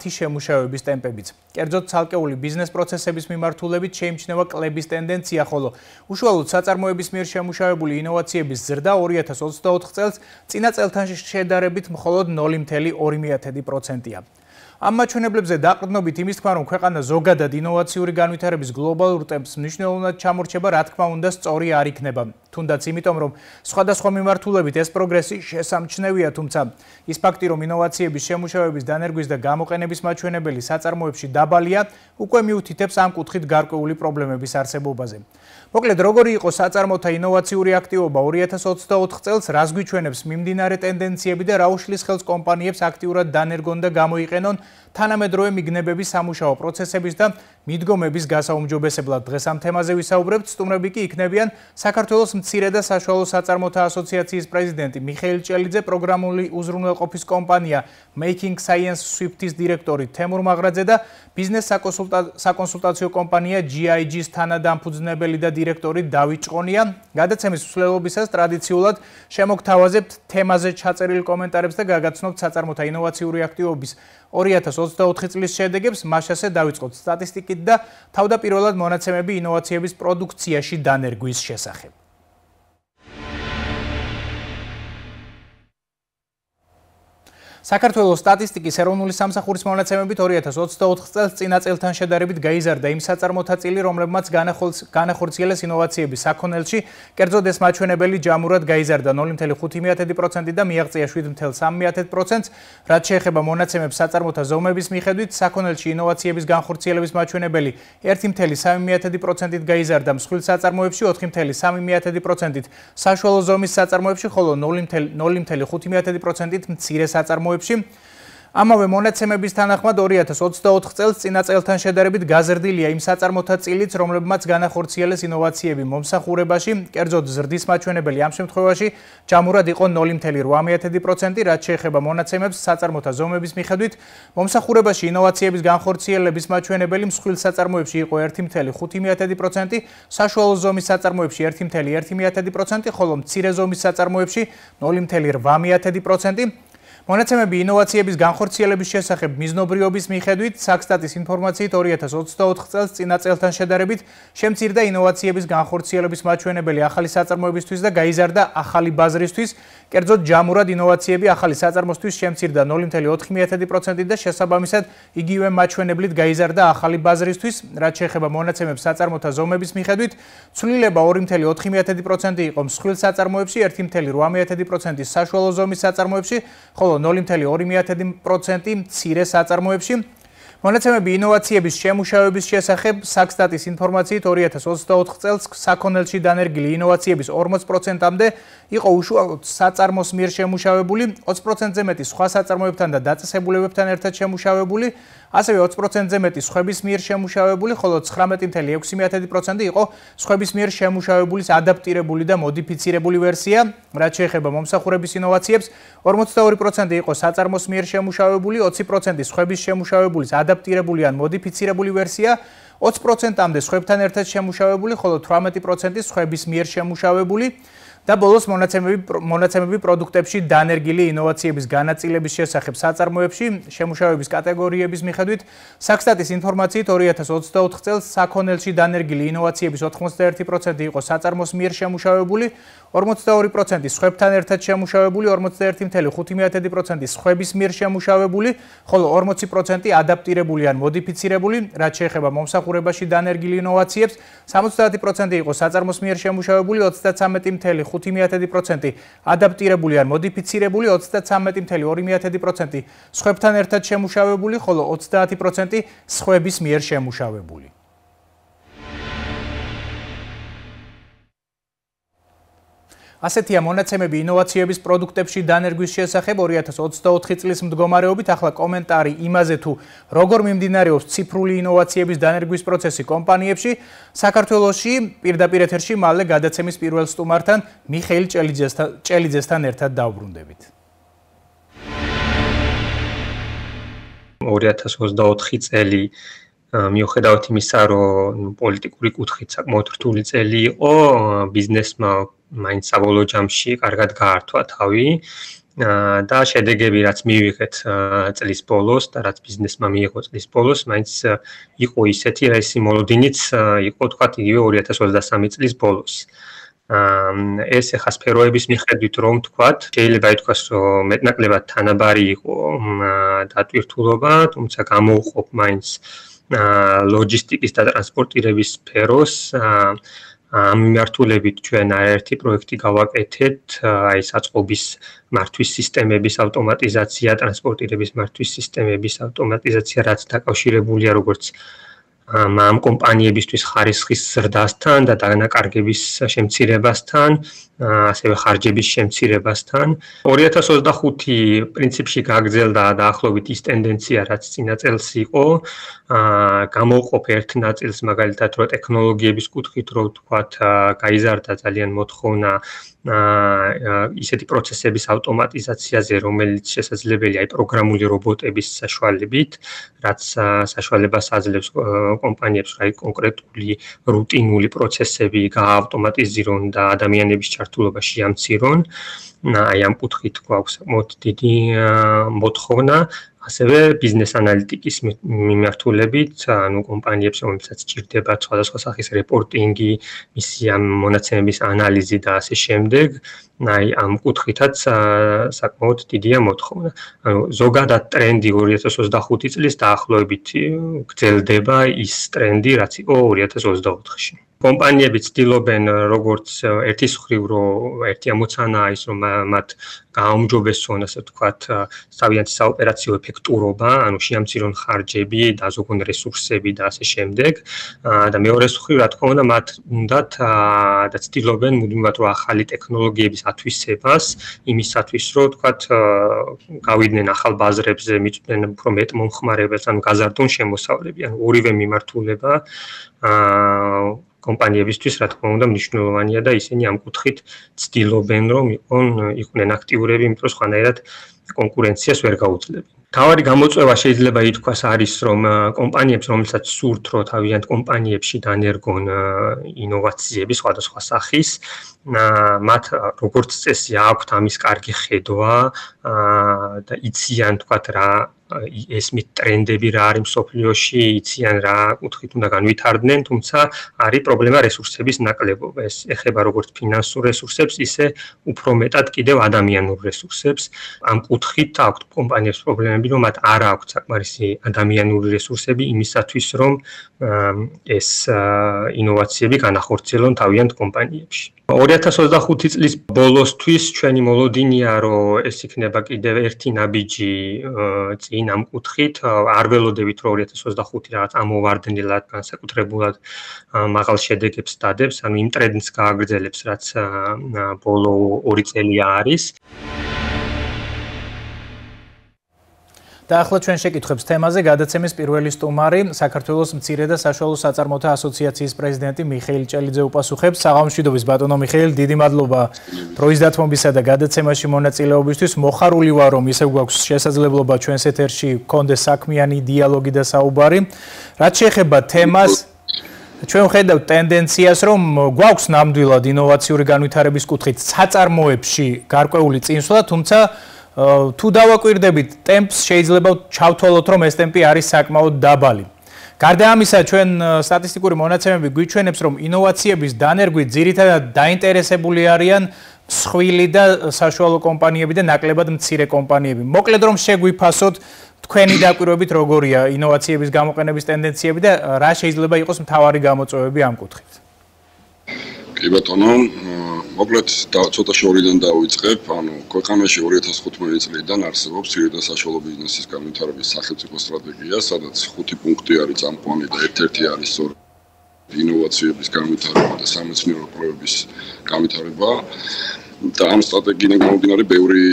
მათი შემუშავების ტემპებიც. კერძოდ ცალკეული ბიზნეს პროცესების მიმართულებით შეიმჩნევა კლების ტენდენცია, ხოლო უშუალოდ საწარმოების მიერ შემუშავებული ინოვაციების ზრდა 2024 წელს წინა წელთან შედარებით მხოლოდ 0.2%-ია. ამ მაჩვენებლებზე დაყრდნობით იმის თქმა, რომ ქვეყანა ზოგადად ინოვაციური განვითარების გლობალურ ტემპს მნიშვნელოვნად ჩამორჩება, რა თქმა უნდა, სწორი არ იქნება. თუნდაც იმიტომ, რომ სხვადასხვა მიმართულებით ეს პროგრესი შესამჩნევია, თუმცა ის ფაქტი, რომ ინოვაციების შემუშავების დანერგვის და გამოყენების მაჩვენებელი საწარმოებში დაბალია, უკვე მიუთითებს ამ კუთხით გარკვეული პრობლემების არსებობაზე. მოკლედ, როგორი იყო საწარმოთა ინოვაციური აქტივობა 2024 წელს, რას გვიჩვენებს მიმდინარე ტენდენციები და რა უშლის ხელს კომპანიებს აქტიურად დანერგონ და გამოიყენონ თანამედროვე მიგნებების სამუშაო პროცესების და მიდგომების გასაუმჯობესებლად. დღეს ამ თემაზე ვისაუბრებთ. სტუმრები კი იქნებიან საქართველოს მცირე და საშუალო საწარმოთა ასოციაციის პრეზიდენტი მიხეილ ჭელიძე, პროგრამული უზრუნველყოფის კომპანია Making Science Swift-ის დირექტორი თემურ მაღრაძე და ბიზნეს საკონსულტაციო კომპანია GIG-ის თანადამფუძნებელი და დირექტორი დავით ჭყონია. გადაცემის მსვლელობისას ტრადიციულად შემოგთავაზებთ თემაზე ჩაწერილ კომენტარებს და გაგაცნობთ საწარმოთა ინოვაციური აქტივობის 2024 წლის შედეგებს. მას ასე დავიწყოთ სტატისტიკით და თავდაპირველად მონაცემები ინოვაციების პროდუქციაში დანერგვის შესახებ. საქართველოს სტატისტიკის ეროვნული სამსახურის მონაცემებით 2024 წელს წინა წელთან შედარებით გაიზარდა იმ საწარმოთა წილი, რომლებმაც განახორციელეს ინოვაციების საქონელში. კერძოდ ეს მაჩვენებელი ჯამურად გაიზარდა 0.5% და მიაღწია 7.3%. რაც შეეხება მონაცემებს საწარმოთა ზომების მიხედვით, საქონელში ინოვაციების განხორციელების მაჩვენებელი 1.3%-ით გაიზარდა მსხვილ საწარმოებში, 4.3%-ით საშუალო ზომის საწარმოებში, ხოლო 0.5%-ით მცირე საწარმოებში. ამავე მონაცემების თანახმად 2024 წელს წინა წელთან შედარებით გაზრდილია იმ საწარმოთა წილიც, რომლებმაც განახორციელეს ინოვაციები მომსახურებაში. კერძოდ ზრდის მაჩვენებელი ამ შემთხვევაში ჯამურად იყო 0.8%, რაც შეეხება მონაცემებს საწარმოთა ზომების მიხედვით. მომსახურებაში ინოვაციების განხორციელების მაჩვენებელი მსხვილ საწარმოებში იყო 1.5%, საშუალო ზომის საწარმოებში 1.1%, ხოლო მცირე ზომის საწარმოებში 0.8%. მონაცემები ინოვაციების განხორციელების შესახებ მიზნობრიობის მიხედვით საქსტატის ინფორმაციით 2024 წელს წინა წელთან შედარებით შემცირდა ინოვაციების განხორციელების მაჩვენებელი ახალი საწარმოებისთვის და გაიზარდა ახალი ბაზრისთვის. კერძოდ ჯამურად ინოვაციები ახალი საწარმოსთვის შემცირდა 0.4%-ით და შესაბამისად იგივე მაჩვენებლით გაიზარდა ახალი ბაზრისთვის. რაც შეეხება მონაცემებს საწარმოთა ზომების მიხედვით, ცვლილება 2.4% იყო მსხვილ საწარმოებში, 1.8% საშუალო ზომის საწარმოებში, ხოლო 0.2% მცირე საწარმოებში. მონაცემები ინოვაციების შემუშავების შესახებ საქსტატის ინფორმაციით 2024 წელს საქონელში დანერგილი ინოვაციების 40%-მდე იყო უშუალოდ საწარმოს მიერ შემუშავებული, 20%-ზე მეტი სხვა საწარმოებთან და დაწესებულებებთან ერთად შემუშავებული, ასევე 20%-ზე მეტი სხვების მიერ შემუშავებული, ხოლო 19.6% იყო სხვების მიერ შემუშავებულის ადაპტირებული და მოდიფიცირებული ვერსია. რაც შეეხება მომსახურების ინოვაციებს, 42% იყო საწარმოს მიერ შემუშავებული, 20% სხვების შემუშავებულის ადაპტირებული ან მოდიფიცირებული ვერსია, 20%-მდე სხვებთან ერთად შემუშავებული, ხოლო 18% სხვების მიერ შემუშავებული. და ბოლოს მონაცემები პროდუქტებში დანერგილი ინოვაციების განაწილების შესახებ საწარმოებში შემუშავების კატეგორიების მიხედვით საქსტატის ინფორმაციით 2024 წელს საქონელში დანერგილი ინოვაციების 81% იყო საწარმოს მიერ შემუშავებული, 42% სხვებთან ერთად შემუშავებული, 41.5% სხვების მიერ შემუშავებული, ხოლო 40% ადაპტირებული ან მოდიფიცირებული. რაც შეეხება მომსახურებაში დანერგილი ინოვაციებს, 70% იყო საწარმოს მიერ შემუშავებული, 33.5% ადაპტირებული ან მოდიფიცირებული, 33.2% სხვებთან ერთად შემუშავებული, ხოლო 30% სხვების მიერ შემუშავებული. ასეთია მონაცემები ინოვაციების პროდუქტებში დანერგვის შესახებ 2024 წლის მდგომარეობით. ახლა კომენტარი იმაზე თუ როგორ მიმდინარეობს ციფრული ინოვაციების დანერგვის პროცესი კომპანიებში. საქართველოში პირდაპირ ეთერში მალე გადაცემის პირველ სტუმართან მიხეილ ჭელიძესთან ერთად დავბრუნდებით. 2024 წელი მიუხედავად იმისა, რომ პოლიტიკური კუთხით საკმაოდ რთული წელი იყო, ბიზნესმა მაინც საბოლოო ჯამში კარგად გაართვა თავი. და შედეგები რაც მივიღეთ წლის ბოლოს და რაც ბიზნესმა მიიღო წლის ბოლოს, მაინც იყო ისეთი, ეს მოლოდინიც იყო თქვათ იგივე 2023 წლის ბოლოს. ეს ახლა სფეროების მიხედვით რომ თქვათ, შეიძლება ითქვას, რომ მეტნაკლებად თანაბარი იყო დატვირთულობა, თუმცა გამოუყოფ მაინც ლოჯისტიკის და ტრანსპორტირების სფეროს. ამ მიმართულებით ჩვენ არაერთი პროექტი გავაკეთეთ, აი საწყობის მართვის სისტემების ავტომატიზაცია, ტრანსპორტირების მართვის სისტემების ავტომატიზაცია, რაც დაკავშირებულია როგორც ამ კომპანიებისთვის ხარისხის ზრდასთან და დანაკარგების შემცირებასთან, ასევე ხარჯების შემცირებასთან. 2025 პრინციპში გაგრძელდა დაახლოებით ის ტენდენცია, რაც წინა წელს იყო. გამოვყოფ ერთ ნაწილს, მაგალითად, რომ ტექნოლოგიების კუთხით რო ვთქვათ, გაიზარდა ძალიან მოთხოვნა ისეთი პროცესების ავტომატიზაციაზე, რომელიც შესაძლებელია აი პროგრამული რობოტების საშუალებით, რაც საშუალებას აძლევს კომპანიებს აი კონკრეტული რუტინული პროცესები გაავტომატიზირონ და ადამიანების ჩართულობა შეამცირონ. აი ამ კუთხით გვაქვს საკმაოდ დიდი მოთხოვნა. ასევე ბიზნეს ანალიტიკის მიმართულებით, ანუ კომპანიებს, რომელსაც სჭირდება სხვადასხვა სახის რეპორტინგი, მისი ამ მონაცემების ანალიზი და ასე შემდეგ, აი ამ კუთხითაც საკმაოდ დიდია მოთხოვნა. ანუ ზოგადად ტრენდი 2025 წლის დაახლოებით გრძელდება ის ტრენდი, რაც იყო 2024-ში. კომპანიები ცდილობენ როგორც ერთის მხრივ რომ ერთი ამოცანაა ის რომ მათ გააუმჯობესონ ასე ვთქვათ თავიანთი საოპერაციო ეფექტურობა, ანუ შეამცირონ ხარჯები, დაზოგონ რესურსები და ასე შემდეგ. და მეორე მხრივ რა თქმა უნდა მათ უნდათ და ცდილობენ მუდმივად რომ ახალი ტექნოლოგიების ათვისებას, იმისათვის რომ ვთქვათ გავიდნენ ახალ ბაზრებზე, მიწვდნენ უფრო მეტ მომხმარებელს, ანუ გაზარდონ შემოსავლები, ანუ ორივე მიმართულება კომპანიებისთვის რა თქმა უნდა მნიშვნელოვანია და ისინი ამ კუთხით ცდილობენ რომ იყვნენ აქტიურები, იმიტომ რომ სხვანაირად კონკურენციას ვერ გაუძლებენ. თავარი გამოწვევა შეიძლება ითქვას არის რომ კომპანიებს რომელსაც სურთ რომ თავიანთ კომპანიებში დანერგონ ინოვაციები სხვადასხვა სახის, მათ როგორც წესი აქვთ ამის კარგი ხედვა და იციან თქვათ რა ესმით ტრენდები რა არის მსოფლიოში, იციან რა კუთხით უნდა განვითარდნენ, თუმცა არის პრობლემა რესურსების ნაკლებობა. ეს ეხება როგორც ფინანსურ რესურსებს, ისე უფრო მეტად კიდევ ადამიანურ რესურსებს. ამ კუთხით აქვთ კომპანიებს პრობლემები, რომ მათ არ აქვთ საკმარისი ადამიანური რესურსები იმისათვის, რომ ეს ინოვაციები განახორციელონ თავიანთ კომპანიებში. 2025 წლის ბოლოსთვის ჩვენი მოლოდინია, რომ ეს იქნება კიდევ ერთი ნაბიჯი წინ ამ კუთხით. არ ველოდებით, რომ 2025 რაღაც ამოვარდნილად, განსაკუთრებულად მაღალ შედეგებს დადებს, ანუ იმ ტრენდს გააგრძელებს, რაც ბოლო 2 წელია არის. და ახლა ჩვენ შეკითხვებს თემაზე გადაცემის პირველი სტუმარი, საქართველოს მცირე და საშუალო საწარმოთა ასოციაციის პრეზიდენტი მიხეილ ჭელიძე უპასუხებს. საღამომშვიდობის ბატონო მიხეილ, დიდი მადლობა დროის დათმობისა და გადაცემაში მონაწილეობისთვის. მოხარული ვარ, რომ ისევ გვაქვს შესაძლებლობა ჩვენს ეთერში გქონდეს საქმიანი დიალოგი და საუბარი. რაც შეეხება თემას, ჩვენ ვხედავთ ტენდენციას, რომ გვაქვს ნამდვილად ინოვაციური განვითარების კუთხით საწარმოებში გარკვეული წინსვლა, თუმცა თუ დავაკვირდებით ტემპს შეიძლება ჩავთვალოთ რომ ეს ტემპი არის საკმაოდ დაბალი. გარდა ამისა ჩვენ სტატისტიკური მონაცემები გვიჩვენებს რომ ინოვაციების დანერგვით ძირითადად დაინტერესებული არიან მსხვილი და საშუალო კომპანიები და ნაკლებად მცირე კომპანიები. მოკლედ რომ შეგვიფასოთ თქვენი დაკვირვებით როგორია ინოვაციების გამოყენების ტენდენციები და რა შეიძლება იყოს მთავარი გამოწვევები ამ კუთხით. კი ბატონო, მოკლედ ცოტა შორიდან დავიწყებ, ანუ ქვეყანაში 2015 წლიდან არსებობს მცირე და საშუალო ბიზნესის განვითარების სახელმწიფო სტრატეგია, სადაც 5 პუნქტი არის წამყვანი და ერთ-ერთი არის ინოვაციების განვითარება და სამეცნიერო კვლევების განვითარება. და ამ სტრატეგიიდან გამომდინარე ბევრი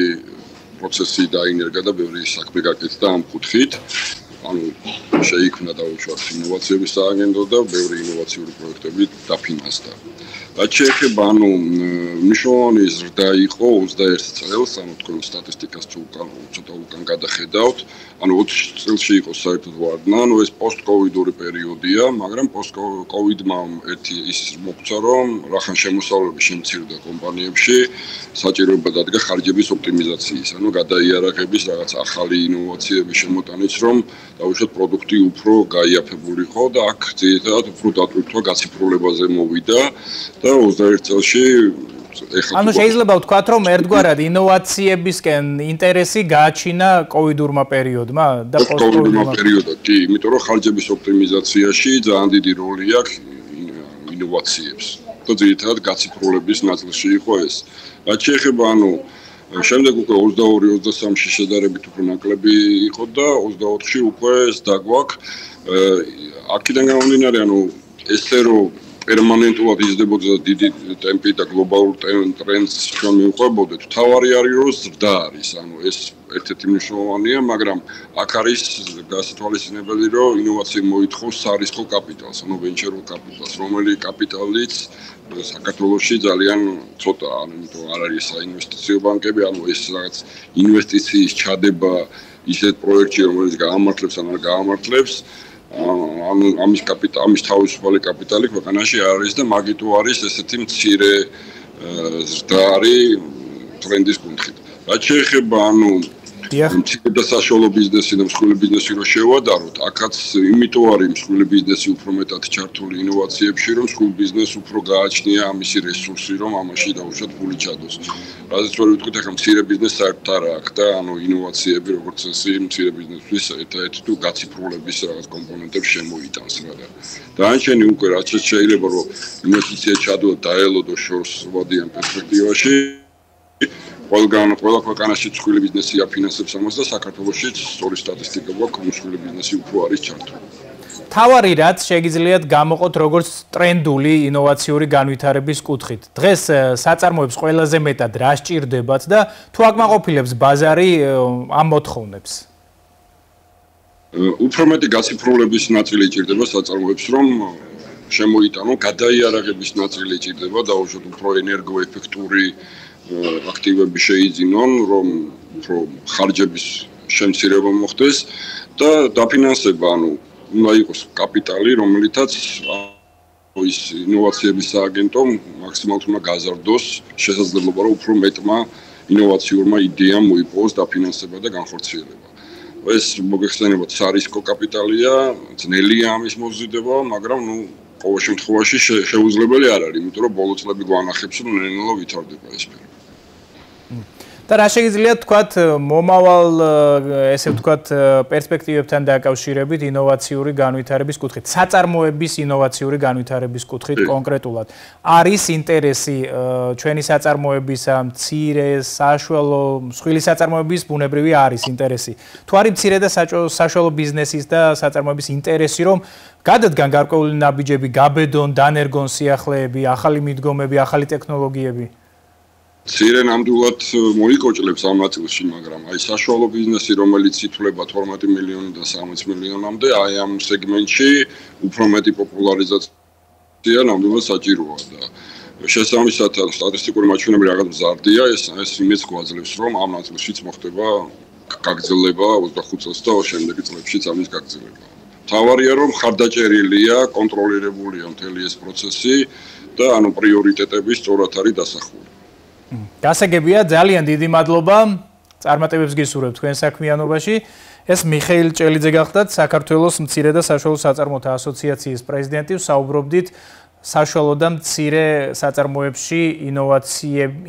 პროცესი დაინერგა და ბევრი საქმე გაკეთდა ამ კუთხით. ანუ შეიქმნა დაუშვათ ინოვაციების სააგენტო და ბევრი ინოვაციური პროექტები დაფინანსდა. რაც შეეხება მნიშვნელოვანი ზრდა იყო 21 წელს, თქვენ სტატისტიკას ცოტა უკან გადახედავთ, 20 წელში იყო საერთოდ ვარდნა, ეს პოსტკოვიდური პერიოდია, მაგრამ პოსტკოვიდმა ერთი ის მოგცა, რომ რახან შემოსავლები შემცირდა კომპანიებში, საჭიროება დადგა ხარჯების ოპტიმიზაციის, გადაიარაღების რაღაც ახალი ინოვაციების შემოტანიც, რომ დაუშვათ პროდუქტი უფრო გაიაფებულიყო და აქ ძირითადად უფრო დატვირთვა გაციფრულებაზე მოვიდა და 21 წელში შეიძლება ვთქვათ, რომ ერთგვარად ინოვაციებისკენ ინტერესი გააჩინა კოვიდურმა პერიოდმა და პოსტკოვიდურმა პერიოდმა, კი, იმიტომ რომ ხარჯების ოპტიმიზაციაში ძალიან დიდი როლი აქვს ინოვაციებს. და ძირითადად გაციფრულების ნაწილში იყო ეს. რაც შეეხება შემდეგ უკვე 22-23-ში შედარებით უფრო ნაკლები იყო და 24-ში უკვე ეს დაგვაქვს. აქედან გამომდინარე, ესე რომ პერმანენტულად იზრდებოდა დიდი ტემპი და გლობალურ ტრენდს ჩვენ მივყვებოდეთ. თავარი არის, რომ ზრდა არის, ეს ერთ-ერთი მნიშვნელოვანია, მაგრამ აქ არის გასათვალისწინებელი, რომ ინოვაცია მოითხოვს სარისკო კაპიტალს, venture capital-ს, რომელიც კაპიტალიც საქართველოში ძალიან ცოტაა, იმიტომ არ არის საინვესტიციო ბანკები, ეს რაღაც ინვესტიციის ჩადება ისეთ პროექტში, რომელიც გაამართლებს ან არ გაამართლებს, ამის თავისუფალი კაპიტალი ქვეყანაში არის და მაგიტო არის ესეთი მცირე ზრდა არის ტრენდის კუთხით. რაც შეეხება მცირე და საშუალო ბიზნესი და მსხვილი ბიზნესი რო შევადაროთ, აქაც იმიტომ არის მსხვილი ბიზნესი უფრო მეტად ჩართული ინოვაციებში, რომ მსხვილ ბიზნესს უფრო გააჩნია ამისი რესურსი, რომ ამაში დაუშვათ ფული ჩადოს. რადგან სწორედ ვთქვით, ახლა მცირე ბიზნესს საერთოდ არ აქვს და ინოვაციები როგორც წესი მცირე ბიზნესთვის ერთ-ერთი თუ გაციფრულების რაღაც კომპონენტებს შემოიტანს რა და დანარჩენი უკვე რაც შეიძლება რომ ინვესტიცია ჩადოს დაელოდოს შორს ვადიან პერსპექტივაში ყველა ქვეყანაში მსხვილი ბიზნესი აფინანსებს ამას და საქართველოშიც სწორი სტატისტიკა გვაქვს, მსხვილი ბიზნესი უფრო არის ჩართული. თავარი რაც შეგიძლიათ გამოყოთ როგორც ტრენდული ინოვაციური განვითარების კუთხით. დღეს საწარმოებს ყველაზე მეტად რა სჭირდებათ და თუ აკმაყოფილებს ბაზარი ამ მოთხოვნებს? უფრო მეტი გაციფრულების ნაწილი ჭირდება საწარმოებს, რომ შემოიტანონ გადაიარაღების ნაწილი ჭირდება, დაუშვათ უფრო ენერგოეფექტური აქტივები შეიძინონ, რომ უფრო ხარჯების შემცირება მოხდეს და დაფინანსება, უნდა იყოს კაპიტალი, რომელიცაც ის ინოვაციების სააგენტომ მაქსიმალურად უნდა გაზარდოს შესაძლებლობა, რომ უფრო მეტმა ინოვაციურმა იდეამ მოიპოვოს დაფინანსება და განხორციელება. ეს მოგეხსენებათ სარისკო კაპიტალია, ძნელია ამის მოზიდება, მაგრამ ყოველ შემთხვევაში შეუძლებელი არ არის, იმიტომ რომ ბოლო წლები გვანახებს, რომ ნელ-ნელა ვითარდება ეს სფერო. და რა შეგიძლიათ თქვათ მომავალ ესე ვთქვათ პერსპექტივებთან დაკავშირებით ინოვაციური განვითარების კუთხით, საწარმოების ინოვაციური განვითარების კუთხით კონკრეტულად. არის ინტერესი ჩვენი საწარმოებისა, მცირე, საშუალო, მსხვილი საწარმოების ბუნებრივი არის ინტერესი. თუ არის მცირე და საშუალო ბიზნესის და საწარმოების ინტერესი, რომ გადადგან გარკვეული ნაბიჯები, გაბედონ, დანერგონ სიახლეები, ახალი მიდგომები, ახალი ტექნოლოგიები? მცირე ნამდვილად მოიკოჭლებს ამ ნაწილში, მაგრამ საშუალო ბიზნესი, რომელიც ითვლება 12 მილიონი და 60 მილიონამდე, ამ სეგმენტში უფრო მეტი პოპულარიზაცია ნამდვილად საჭიროა და შესაბამისად სტატისტიკური მაჩვენებლები რაღაც მზარდია, ეს იმედს გვაძლევს, რომ ამ ნაწილშიც მოხდება გაგრძელება 25 წელს და შემდეგი წლებშიც ამის გაგრძელება. თავარია რომ ხარდაჭერილია, კონტროლირებულია მთელი ეს პროცესი და პრიორიტეტები სწორად არის დასახული. გასაგებია, ძალიან დიდი მადლობა. წარმატებებს გისურვებთ თქვენ საქმიანობაში. ეს მიხეილ ჭელიძე გახდათ საქართველოს მცირე და საშუალო საწარმოთა ასოციაციის პრეზიდენტი. საუბრობდით საშუალო და მცირე საწარმოებში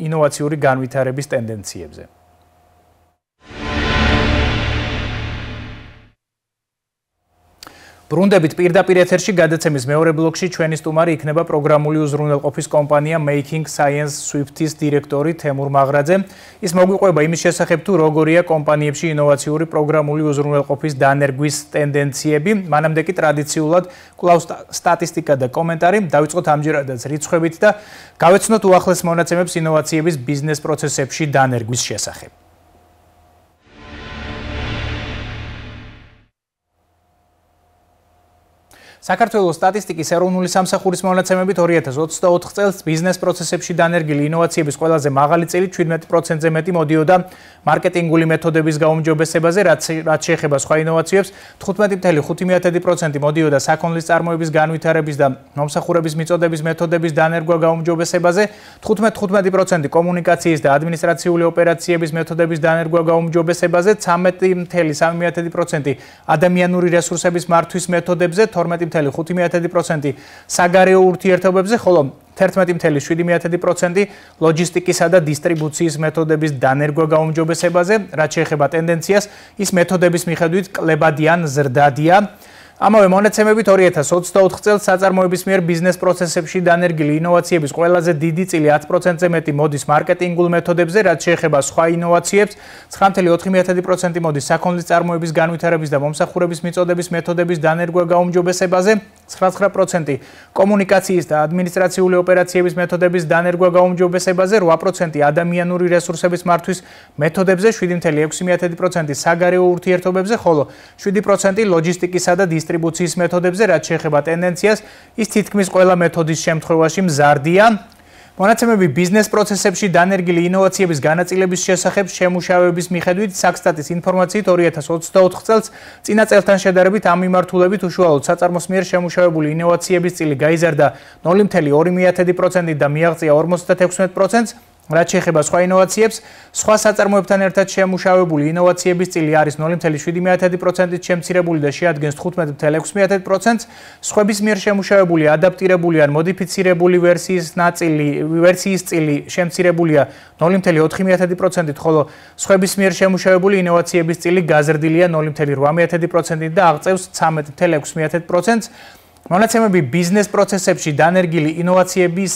ინოვაციური განვითარების ტენდენციებზე. ბრუნდებით პირდაპირ ეთერში გადაცემის მეორე ბლოკში ჩვენი სტუმარი იქნება პროგრამული უზრუნველყოფის კომპანია Making Science Swift-ის დირექტორი თემურ მაღრაძე. ის მოგვიყვება იმის შესახებ თუ როგორია კომპანიებში ინოვაციური პროგრამული უზრუნველყოფის დანერგვის ტენდენციები. მანამდე კი ტრადიციულად კვლავ სტატისტიკა და კომენტარი. დავიწყოთ ამჯერადაც რიცხვებით და გავეცნოთ უახლეს მონაცემებს ინოვაციების ბიზნეს პროცესებში დანერგვის შესახებ. საქართველოს სტატისტიკის ეროვნული სამსახურის მონაცემებით 2024 წელს ბიზნეს პროცესებში დანერგილი ინოვაციების ყველაზე მაღალი წილი 17%-ზე მეტი მოდიოდა მარკეტინგული მეთოდების გაუმჯობესებაზე, რაც შეეხება სხვა ინოვაციებს, 15.5% მოდიოდა საქონლის წარმოების განვითარების და მომსახურების მიწოდების მეთოდების დანერგვა გაუმჯობესებაზე, 15% კომუნიკაციის და ადმინისტრაციული ოპერაციების მეთოდების დანერგვა გაუმჯობესებაზე, 13.3% ადამიანური რესურსების მართვის მეთოდებზე, 12.5% საგარეო ურთიერთობებზე, ხოლო 11.7% ლოჯისტიკისა და დისტრიბუციის მეთოდების დანერგვა გაუმჯობესებაზე, რაც შეეხება ტენდენციას, ის მეთოდების მიხედვით კლებადი ან ზრდადია. ამავე მონაცემებით 2024 წელს საწარმოების მიერ ბიზნეს პროცესებში დანერგილი ინოვაციების ყველაზე დიდი წილი 10%-ზე მეტი მოდის მარკეტინგულ მეთოდებზე, რაც შეეხება სხვა ინოვაციებს, 9.4% მოდის საქონლის წარმოების განვითარების და მომსახურების მიწოდების მეთოდების დანერგვა გაუმჯობესებაზე, 9% კომუნიკაციის და ადმინისტრაციული ოპერაციების მეთოდების დანერგვა გაუმჯობესებაზე, 8% ადამიანური რესურსების მართვის მეთოდებზე, 7.6% საგარეო ურთიერთობებზე, ხოლო 7% ლოჯისტიკისა და დისტრიბუციის მეთოდებზე, რაც შეეხება ტენდენციას, ის თითქმის ყველა მეთოდის შემთხვევაში მზარდია. მონაცემები ბიზნეს პროცესებში დანერგილი ინოვაციების განაწილების შესახებ შემუშავების მიხედვით საქსტატის ინფორმაციით 2024 წელს წინა წელთან შედარებით ამ მიმართულებით უშუალოდ საწარმოს მიერ შემუშავებული ინოვაციების წილი გაიზარდა 0.2% და მიაღწია 56%-ს. რაც შეეხება სხვა ინოვაციებს, სხვა საწარმოებთან ერთად შემუშავებული ინოვაციების წილი არის 0.7%-ით შემცირებული და შეადგენს 15.6%-ს, სხვების მიერ შემუშავებული ადაპტირებული ან მოდიფიცირებული ვერსიის წილი შემცირებულია 0.4%-ით, ხოლო სხვების მიერ შემუშავებული ინოვაციების წილი გაზრდილია 0.8%-ით და აღწევს 13.6%-ს. მონაცემები ბიზნეს პროცესებში დანერგილი ინოვაციების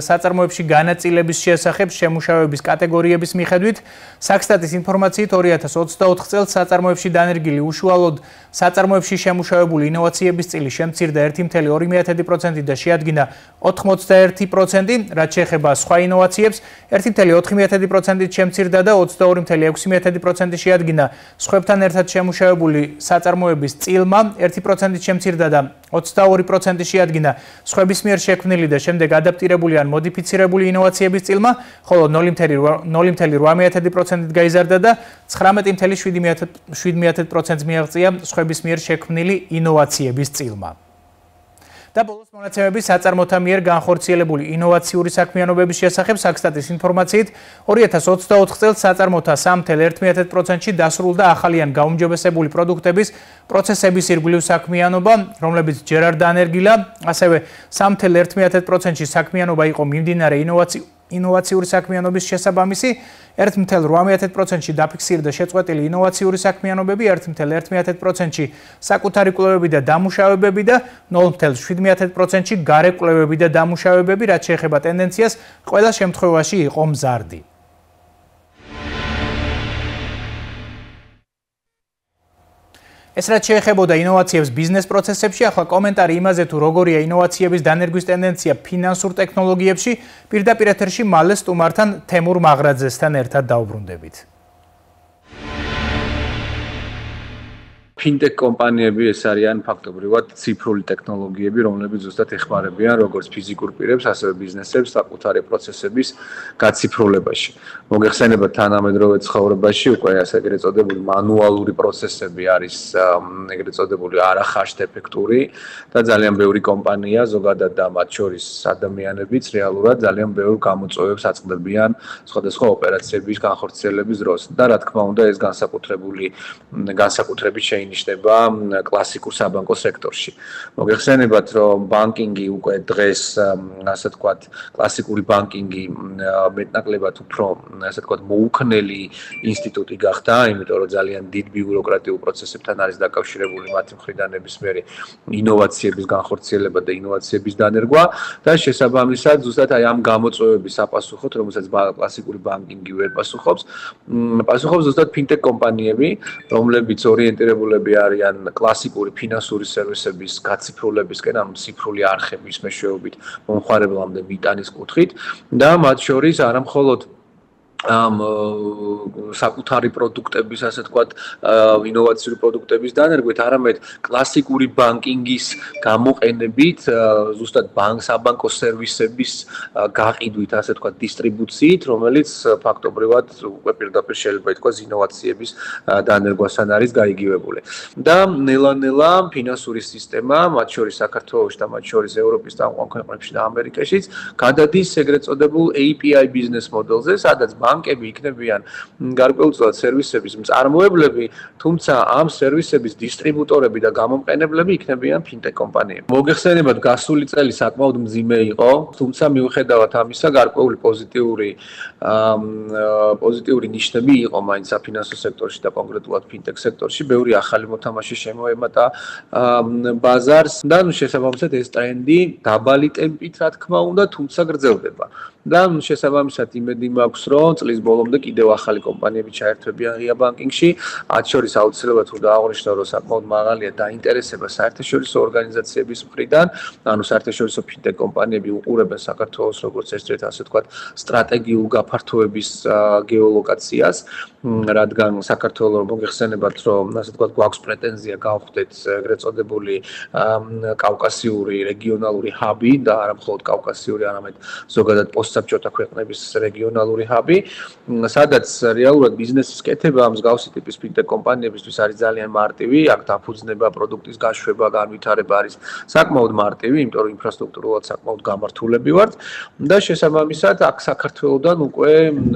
საწარმოებში განაწილების შესახებ შემუშავების კატეგორიების მიხედვით საქსტატის ინფორმაციით 2024 წელს საწარმოებში დანერგილი უშუალოდ საწარმოებში შემუშავებული ინოვაციების წილი შემცირდა 1.2%-ით და შეადგინა 81%, რაც შეეხება სხვა ინოვაციებს 1.4%-ით შემცირდა და 22.6%-ით შეადგინა სხვებთან ერთად შემუშავებული საწარმოების წილმა 1%-ით შემცირდა და 22% შეადგინა სხვების მიერ შექმნილი და შემდეგ ადაპტირებული ან მოდიფიცირებული ინოვაციების წილმა, ხოლო 0.8%-ით გაიზარდა და 19.7%-ს მიაღწია სხვების მიერ შექმნილი ინოვაციების წილმა. და ბოლოს მონაცემები საწარმოთა მიერ განხორციელებული ინოვაციური საქმიანობების შესახებ საქსტატის ინფორმაციით 2024 წელს საწარმოთა 3.1%-ში დასრულდა ახალი ან გაუმჯობესებული პროდუქტების პროცესების ირგვლივ საქმიანობა, რომლებიც ჯერ არ დანერგილა, ასევე 3.1%-ში საქმიანობა იყო მიმდინარე ინოვაციური საქმიანობის შესაბამისი, 1.8%-ში დაფიქსირდა შეწყვეტილი ინოვაციური საქმიანობები, 1.1%-ში საკუთარი კვლევები და დამუშავებები და 0.7%-ში გარე კვლევები და დამუშავებები, რაც შეეხება ტენდენციას, ყველა შემთხვევაში იყო მზარდი. ეს რაც შეეხებოდა ინოვაციებს ბიზნეს პროცესებში, ახლა კომენტარი იმაზე თუ როგორია ინოვაციების დანერგვის ტენდენცია ფინანსურ ტექნოლოგიებში, პირდაპირ ეთერში მალე სტუმართან თემურ მაღრაძესთან ერთად დავბრუნდებით. ფინტექ კომპანიები ეს არიან ფაქტობრივად ციფრული ტექნოლოგიები, რომლებიც ზუსტად ეხმარებიან როგორც ფიზიკურ პირებს, ასევე ბიზნესებს საკუთარი პროცესების გაციფრულებაში. მოგეხსენებათ თანამედროვე ცხოვრებაში უკვე ეგრეთ წოდებული მანუალური პროცესები არის ეგრეთ წოდებული არახარშთ ეფექტური და ძალიან ბევრი კომპანია, ზოგადად და მათ შორის ადამიანებიც რეალურად ძალიან ბევრ გამოწვევებს აწყდებიან სხვადასხვა ოპერაციების განხორციელების დროს. და რა თქმა უნდა, ეს განსაკუთრებით შეინიშნება კლასიკურ საბანკო სექტორში. მოგეხსენებათ, რომ ბანკინგი უკვე დღეს, ასე ვთქვათ, კლასიკური ბანკინგი მეტნაკლებად უფრო, ასე ვთქვათ, მოუქნელი ინსტიტუტი გახდა, იმიტომ რომ ძალიან დიდ ბიუროკრატიულ პროცესებთან არის დაკავშირებული მათი მხრიდან ნებისმიერი ინოვაციების განხორციელება და ინოვაციების დანერგვა და შესაბამისად, ზუსტად აი ამ გამოწვევების საპასუხოდ, რომელსაც კლასიკური ბანკინგი ვერ პასუხობს, პასუხობს ზუსტად ფინტექ კომპანიები, რომლებიც ორიენტირებულები არიან კლასიკური ფინანსური სერვისების გაციფრულებისკენ, ანუ ციფრული არხების მეშვეობით მომხმარებლამდე მიტანის კუთხით და მათ შორის არა მხოლოდ საკუთარი პროდუქტების, ასე ვთქვათ, ინოვაციური პროდუქტების დანერგვით, არამედ კლასიკური ბანკინგის გამოყენებით, ზუსტად საბანკო სერვისების გაყიდვით, ასე ვთქვათ, დისტრიბუციით, რომელიც ფაქტობრივად უკვე პირდაპირ შეიძლება ითქვას ინოვაციების დანერგვასთან არის გაიგივებული. და ნელა-ნელა ფინანსური სისტემა, მათ შორის საქართველოში და მათ შორის ევროპის წამყვან ქვეყნებში და ამერიკაშიც, გადადის ეგრეთ წოდებულ API ბიზნეს მოდელზე, სადაც ბანკები იქნებიან გარკვეულწილად სერვისების მწარმოებლები, თუმცა ამ სერვისების დისტრიბუტორები და გამომყენებლები იქნებიან ფინტექ კომპანიები. მოგეხსენებათ, გასული წელი საკმაოდ მძიმე იყო, თუმცა მიუხედავად ამისა, გარკვეული პოზიტიური ნიშნები იყო მაინც საფინანსო სექტორში და კონკრეტულად ფინტექ სექტორში, ბევრი ახალი მოთამაშე შემოემატა ბაზარს და შესაბამისად ეს ტრენდი დაბალი ტემპით, რა თქმა უნდა, თუმცა გრძელდება. და შესაბამისად იმედი მაქვს, რომ წლის ბოლომდე კიდევ ახალი კომპანიები ჩაერთვებიან ღია ბანკინგში, მათ შორის აუცილებლად თუ დააღვნიშნო, რომ საკმაოდ მაღალია დაინტერესება საერთაშორისო ორგანიზაციების მხრიდან, ანუ საერთაშორისო ფინტექ კომპანიები უყურებენ საქართველოს როგორც ერთ-ერთ ასე ვთქვათ სტრატეგიულ გაფართოების გეოლოკაციას, რადგან საქართველოს მოგეხსენებათ, რომ ასე ვთქვათ გვაქვს პრეტენზია გავხდეთ ეგრეთ წოდებული კავკასიური რეგიონალური ჰაბი და არა მხოლოდ კავკასიური, არამედ ზოგადად პოსტსაბჭოთა ქვეყნების რეგიონალური ჰაბი, სადაც რეალურად ბიზნესის კეთება მსგავსი ტიპის ფინტექ კომპანიებისთვის არის ძალიან მარტივი, აქ დაფუძნება, პროდუქტის გაშვება, განვითარება არის საკმაოდ მარტივი, იმიტომ რომ ინფრასტრუქტურულად საკმაოდ გამართულები ვართ და შესაბამისად აქ საქართველოსდან უკვე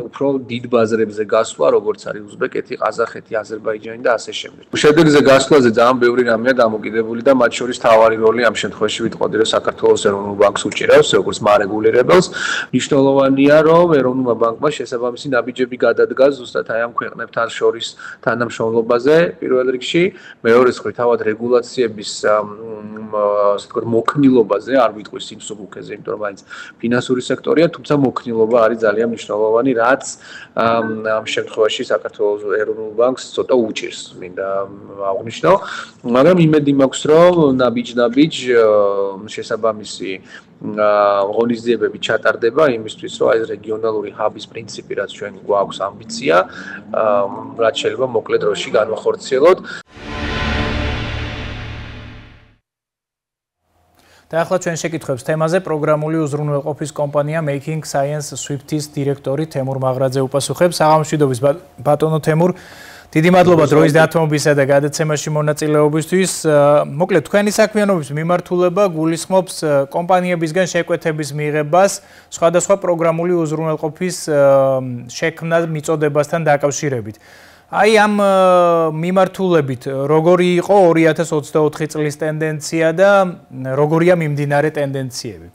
უფრო დიდ ბაზრებზე გასვლა, როგორც არის უზბეკეთი, ყაზახეთი, აზერბაიჯანი და ასე შემდეგ. შედეგზე გასვლაზე ძალიან ბევრი რამეა დამოკიდებული და მათ შორის მთავარი როლი ამ შემთხვევაში ვიტყოდი, რომ საქართველოს ეროვნულ ბანკს უჭირავს, როგორც მარეგულირებელს. მნიშვნელოვანია, რომ ეროვნულმა ბანკმა შესაბამისი ნაბიჯები გადადგა ზუსტად აი ამ ქვეყნებთან შორის თანამშრომლობაზე პირველ რიგში, მეორე მხრივ თავად რეგულაციების ასე ვთქვათ მოქნილობაზე, არ ვიტყვი სიმსუბუქეზე, იმიტომ რომ მაინც ფინანსური სექტორია, თუმცა მოქნილობა არის ძალიან მნიშვნელოვანი, რაც ამ შემთხვევაში საქართველოს ეროვნულ ბანკს ცოტა უჭირს, მინდა აღვნიშნო, მაგრამ იმედი მაქვს, რომ ნაბიჯ შესაბამისი ღონისძიებები ჩატარდება იმისთვის, რომ ეს რეგიონალური ჰაბის პრინციპი, რაც ჩვენ გვაქვს ამბიცია, რაც შეიძლება მოკლე დროში განვახორციელოთ. და ახლა ჩვენ შეკითხვებს თემაზე პროგრამული უზრუნველყოფის კომპანია Making Science Swift-ის დირექტორი თემურ მაღრაძე უპასუხებს. საღამოშვიდობის ბატონო თემურ, დიდი მადლობა დროის დათმობისა და გადაცემაში მონაწილეობისთვის. მოკლედ, თქვენი საქმიანობის მიმართულება გულისხმობს კომპანიებისგან შეკვეთების მიღებას, სხვადასხვა პროგრამული უზრუნველყოფის შექმნას მიწოდებასთან დაკავშირებით. აი ამ მიმართულებით როგორი იყო 2024 წლის ტენდენცია და როგორია მიმდინარე ტენდენციები?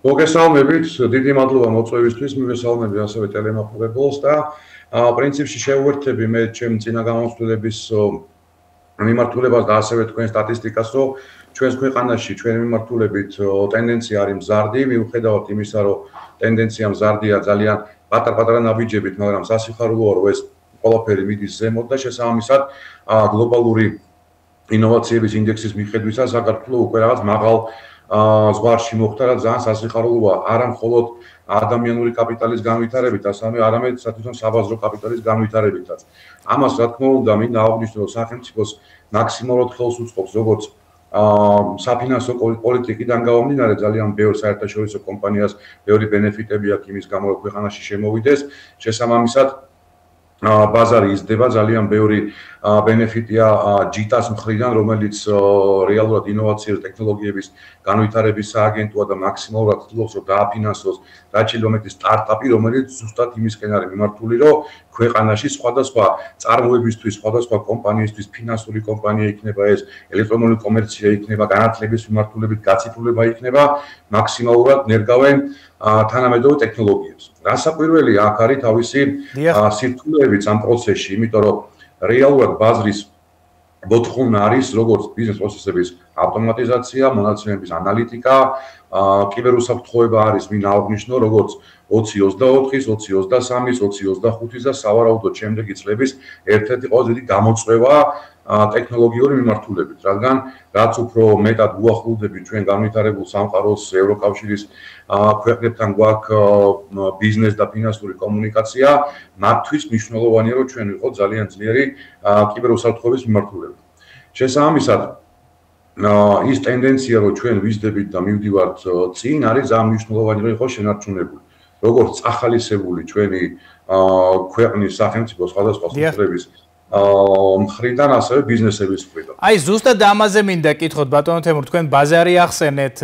მოგესალმებით, დიდი მადლობა მოწვევისთვის, მივესალმები ასევე ტელემაყურებელს და პრინციპში შევუერთები მე ჩემ წინა გამოსვლების მიმართულებას და ასევე თქვენ სტატისტიკას, რომ ჩვენს ქვეყანაში ჩვენი მიმართულებით ტენდენცია არის მზარდი, მიუხედავად იმისა, რომ ტენდენცია მზარდია ძალიან პატარ-პატარა ნაბიჯებით, მაგრამ სასიხარულოა, რომ ეს ყველაფერი მიდის ზემოთ და შესაბამისად გლობალური ინოვაციების ინდექსის მიხედვითაც საქართველოს უკვე რაღაც მაღალ ზღვარში მოხდა, რაც ძალიან სასიხარულოა, არა მხოლოდ ადამიანური კაპიტალის განვითარებით, არამედ თვითონ საბაზრო კაპიტალის განვითარებითაც. ამას რა თქმა უნდა მინდა აღვნიშნო, რომ სახელმწიფოს მაქსიმალურად ხელს უწყობს როგორც საფინანსო პოლიტიკიდან გამომდინარე ძალიან ბევრ საერთაშორისო კომპანიას ბევრი ბენეფიტები აქვს იმის გამო, რომ ქვეყანაში შემოვიდეს, შესაბამისად ბაზარი იზრდება, ძალიან ბევრი ბენეფიტია ჯიტას მხრიდან, რომელიც რეალურად ინოვაციური ტექნოლოგიების განვითარების სააგენტოა და მაქსიმალურად ცდილობს, რომ დააფინანსოს რაც შეიძლება მეტი სტარტაპი, რომელიც ზუსტად იმისკენ არის მიმართული, რომ ქვეყანაში სხვადასხვა წარმოებისთვის, სხვადასხვა კომპანიისთვის, ფინანსური კომპანია იქნება ეს, ელექტრონული კომერცია იქნება, განათლების მიმართულებით გაციფრულება იქნება, მაქსიმალურად ნერგავენ თანამედროვე ტექნოლოგიებს. რასაკვირველი აქ არის თავისი სირთულეებიც ამ პროცესში, იმიტომ რომ რეალურად ბაზრის მოთხოვნა არის როგორც ბიზნეს პროცესების ავტომატიზაცია, მონაცემების ანალიტიკა, კიბერუსაფრთხოება არის ვინ აღნიშნო როგორც 2024-ის, 2023-ის, 2025-ის და სავარაუდოდ შემდეგი წლების ერთ-ერთი ყველაზე დიდი გამოწვევა ტექნოლოგიური მიმართულებით, რადგან რაც უფრო მეტად უახლოვდებით ჩვენ განვითარებულ სამყაროს ევროკავშირის ქვეყნებთან გვაქვს ბიზნეს და ფინანსური კომუნიკაცია, მათთვის მნიშვნელოვანია რომ ჩვენ ვიყოთ ძალიან ძლიერი კიბერუსაფრთხოების მიმართულებით. შესაბამისად ის ტენდენცია რომ ჩვენ ვიზრდებით და მივდივართ წინ არის ძალიან მნიშვნელოვანი რომ იყოს შენარჩუნებული. როგორც წახალისებული ჩვენი ქვეყნის სახელმწიფო სხვადასხვა სტრუქტურების მხრიდან ასევე ბიზნესების მხრიდან. აი ზუსტად ამაზე მინდა კითხოთ ბატონო თემურ, თქვენ ბაზარი ახსენეთ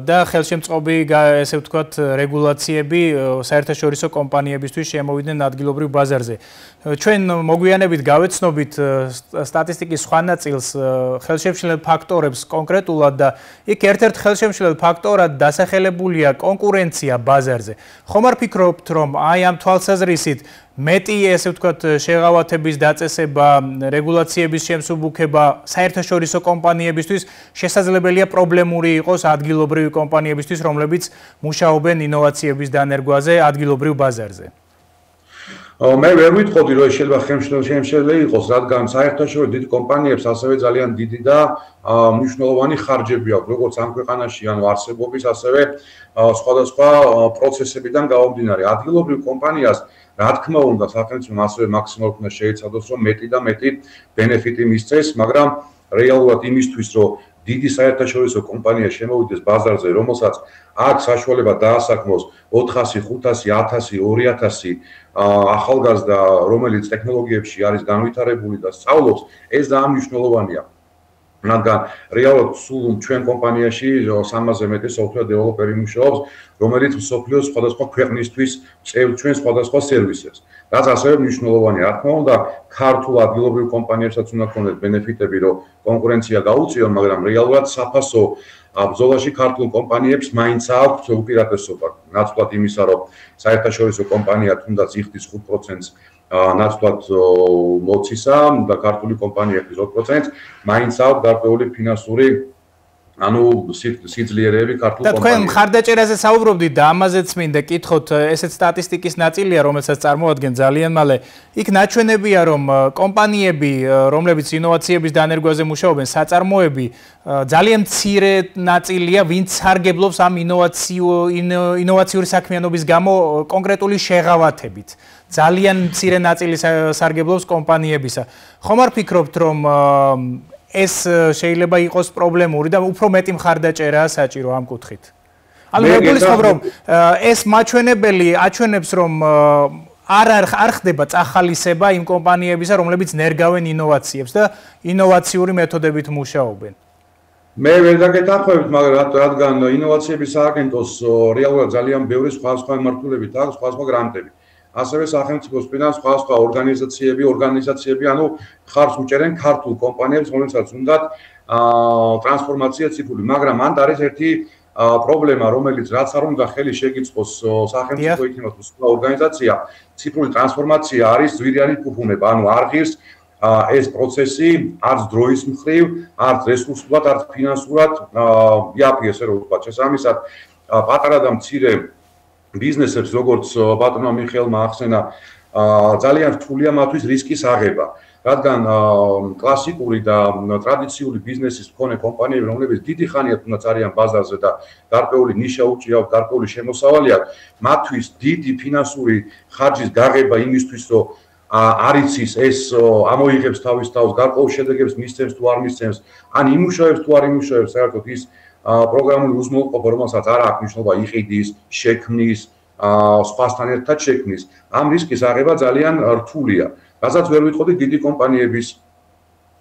და ხელშემწყობი ესე ვთქვათ რეგულაციები საერთაშორისო კომპანიებისთვის შემოვიდნენ ადგილობრივ ბაზარზე. ჩვენ მოგვიანებით გავეცნობით სტატისტიკის სხვა ნაწილს ხელშემშლელ ფაქტორებს კონკრეტულად და იქ ერთ-ერთ ხელშემშლელ ფაქტორად დასახელებულია კონკურენცია ბაზარზე. ხომ არ ფიქრობთ რომ აი ამ თვალსაზრისით მეტი ესე ვთქვათ შეღავათების დაწესება, რეგულაციების შემსუბუქება საერთაშორისო კომპანიებისთვის შესაძლებელია პრობლემური იყოს ადგილობრივი კომპანიებისთვის, რომლებიც მუშაობენ ინოვაციების დანერგვაზე ადგილობრივ ბაზარზე. მე ვერ ვიტყოდი რომ შეიძლება ხელშემშლელი იყოს, რადგან საერთაშორისო დიდ კომპანიებს ასევე ძალიან დიდი და მნიშვნელოვანი ხარჯები აქვს, როგორც ამ ქვეყანაში, ანუ არსებობის, ასევე სხვადასხვა პროცესებიდან გამომდინარე. ადგილობრივ კომპანიას რა თქმა უნდა, სახელმწიფომ ასევე მაქსიმალურად უნდა შეიცადოს, რომ მეტი და მეტი ბენეფიტი მისცეს, მაგრამ რეალურად იმისთვის, რომ დიდი საერთაშორისო კომპანია შემოვიდეს ბაზარზე, რომელსაც აქვს საშუალება დაასაქმოს 400, 500, 1000, 2000 ახალგაზრდა, რომელიც ტექნოლოგიებში არის განვითარებული და სწავლობს, ეს ძალიან მნიშვნელოვანია. რადგან რეალურად სულ ჩვენ კომპანიაში 300-ზე მეტი software developer-ი მუშაობს, რომელიც მსოფლიოს სხვადასხვა ქვეყნისთვის წევს ჩვენ სხვადასხვა სერვისებს. რაც ასევე მნიშვნელოვანია. რა თქმა უნდა, ქართულ ადგილობრივ კომპანიებსაც უნდა ქონდეს ბენეფიტები, რომ კონკურენცია გაუწიონ, მაგრამ რეალურად საფასო ბრძოლაში ქართულ კომპანიებს მაინც აქვს უპირატესობა. ნაცვლად იმისა, რომ საერთაშორისო კომპანია თუნდაც იხდის 5%-ს ნაცვლად მოცისა და ქართული კომპანიების 2%, მაინც აქვს გარკვეული ფინანსური ანუ სიძლიერეები ქართულ კომპანიებში. და თქვენ მხარდაჭერაზე საუბრობდით და ამაზეც მინდა კითხოთ, ესეც სტატისტიკის ნაწილია, რომელსაც წარმოადგენთ ძალიან მალე. იქ ნაჩვენებია, რომ კომპანიები, რომლებიც ინოვაციების დანერგვაზე მუშაობენ, საწარმოები ძალიან მცირე ნაწილია, ვინც სარგებლობს ამ ინოვაციური საქმიანობის გამო კონკრეტული შეღავათებით. ძალიან მცირე ნაწილი სარგებლობს კომპანიებისა. ხომ არ ფიქრობთ, რომ ეს შეიძლება იყოს პრობლემური და უფრო მეტი მხარდაჭერაა საჭირო ამ კუთხით? ანუ მეგულისხმობ, რომ ეს მაჩვენებელი აჩვენებს, რომ არ ხდება წახალისება იმ კომპანიებისა, რომლებიც ნერგავენ ინოვაციებს და ინოვაციური მეთოდებით მუშაობენ. მე ვერ დაგეთანხმებით, მაგრამ რადგან ინოვაციების სააგენტოს რეალურად ძალიან ბევრი სხვადასხვა მიმართულებით აქვს, სხვადასხვა გრანტები. ასევე სახელმწიფოს მხრიდან სხვადასხვა ორგანიზაციები, ანუ ხარს უჭერენ ქართულ კომპანიებს, რომლებსაც უნდათ ტრანსფორმაცია ციფრული, მაგრამ მანდ არის ერთი პრობლემა, რომელიც რაც არ უნდა ხელი შეგიწყოს სახელმწიფო იქნება თუ სხვა ორგანიზაცია, ციფრული ტრანსფორმაცია არის ზვირიანი ფუფუნება, ანუ არ ღირს ეს პროცესი არც დროის მხრივ, არც რესურსულად, არც ფინანსურად იაფი ესე რომ ვთქვა. შესაბამისად, პატარა და მცირე ბიზნესებს, როგორც ბატონმა მიხეილმა ახსენა, ძალიან რთულია მათთვის რისკის აღება. რადგან კლასიკური და ტრადიციული ბიზნესის მქონე კომპანიები, რომლებიც დიდი ხანია თუნდაც არიან ბაზარზე და გარკვეული ნიშა უჭირავთ, გარკვეული შემოსავალი აქვს, მათთვის დიდი ფინანსური ხარჯის გაღება იმისთვის, რომ არ იცის ეს ამოიღებს თავის თავს, გარკვეულ შედეგებს მისცემს თუ არ მისცემს, ან იმუშავებს თუ არ იმუშავებს, საერთოდ ის პროგრამული უზრუნველყოფა, რომელსაც არ აქვს მნიშვნელობა იყიდის, შექმნის, სხვასთან ერთად შექმნის, ამ რისკის აღება ძალიან რთულია. რასაც ვერ ვიტყოდი დიდი კომპანიების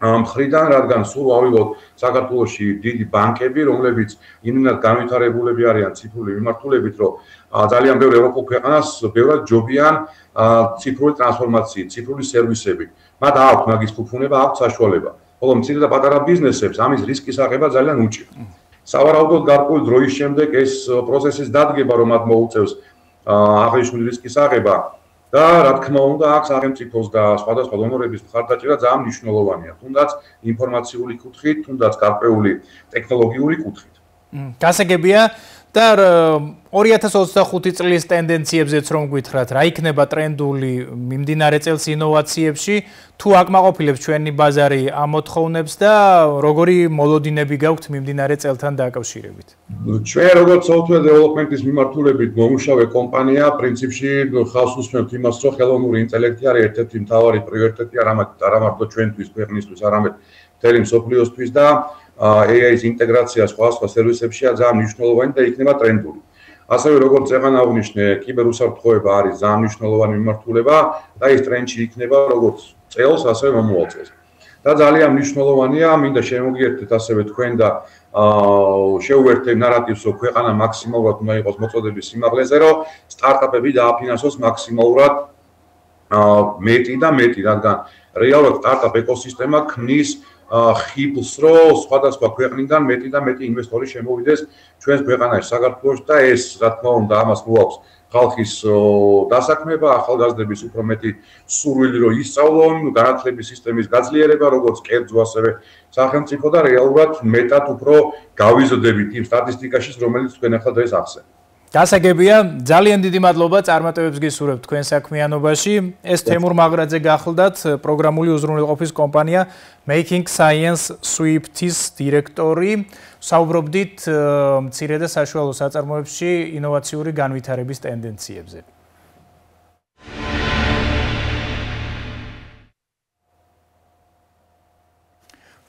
მხრიდან, რადგან სულ ავიღოთ საქართველოში დიდი ბანკები, რომლებიც იმენად განვითარებულები არიან ციფრული მიმართულებით, რომ ძალიან ბევრ ევროპულ ქვეყანას ბევრად ჯობიან ციფრული ტრანსფორმაციით, ციფრული სერვისებით. მათ აქვს მაგის ფუფუნება, აქვს საშუალება. ხოლო მცირე და პატარა ბიზნესებს ამის რისკის აღება ძალიან უჭირს. სავარაუდოდ გარკვეული დროის შემდეგ ეს პროცესის დადგება, რომ მათ მოუწევს აღნიშნული რისკის აღება და რა თქმა უნდა, აქ სახელმწიფოს და სხვადასხვა დონორების მხარდაჭერა ძალიან მნიშვნელოვანია, თუნდაც ინფორმაციული კუთხით, თუნდაც გარკვეული ტექნოლოგიური კუთხით. გასაგებია, და 2025 წლის ტენდენციებზეც რომ გითხრათ, რა იქნება ტრენდული მიმდინარე წელს ინოვაციებში, თუ აკმაყოფილებს ჩვენი ბაზარი ამ მოთხოვნებს და როგორი მოლოდინები გაქვთ მიმდინარე წელთან დაკავშირებით? ჩვენ როგორც software development-ის მიმართულებით მომუშავე კომპანია, პრინციპში ხავს უსმენთ იმას, რომ ხელოვნური ინტელექტი არის ერთ-ერთი მთავარი პრიორიტეტი არა მარტო ჩვენთვის, ქვეყნისთვის, არამედ მთელი მსოფლიოსთვის და AI-ის ინტეგრაცია სხვა სერვისებშია ძალიან მნიშვნელოვანი და იქნება ტრენდული. ასევე როგორც წეგან აღნიშნე, კიბერუსაფრთხოება არის ძალიან მნიშვნელოვანი მიმართულება და ეს ტრენდში იქნება როგორც წელს, ასევე მომავალ წელს. და ძალიან მნიშვნელოვანია, მინდა შემოგიერთეთ ასევე თქვენ და შეუერთდეთ ნარატივს, რომ ქვეყანა მაქსიმალურად უნდა იყოს მოწოდების სიმაღლეზე, რომ სტარტაპები დააფინანსოს მაქსიმალურად მეტი და მეტი, რადგან რეალურად სტარტაპ ეკოსისტემა ქმნის ხიბლს, რომ სხვადასხვა ქვეყნიდან მეტი და მეტი ინვესტორი შემოვიდეს ჩვენს ქვეყანაში, საქართველოში და ეს, რა თქმა უნდა, ამას მოაქვს ხალხის დასაქმება, ახალგაზრდების უფრო მეტი სურვილი, რომ ისწავლონ, განათლების სისტემის გაძლიერება, როგორც კერძო, ასევე სახელმწიფო და რეალურად მეტად უფრო გავიზრდებით იმ სტატისტიკაში, რომელიც თქვენ ახლა დღეს ახსენეთ. გასაგებია, ძალიან დიდი მადლობა წარმატებებს გისურვებთ თქვენ საქმიანობაში. ეს თემურ მაგრაძე გახლდათ, პროგრამული უზრუნველყოფის კომპანია Making Science Swift-ის დირექტორი. საუბრობდით მცირე და საშუალო საწარმოებში ინოვაციური განვითარების ტენდენციებზე.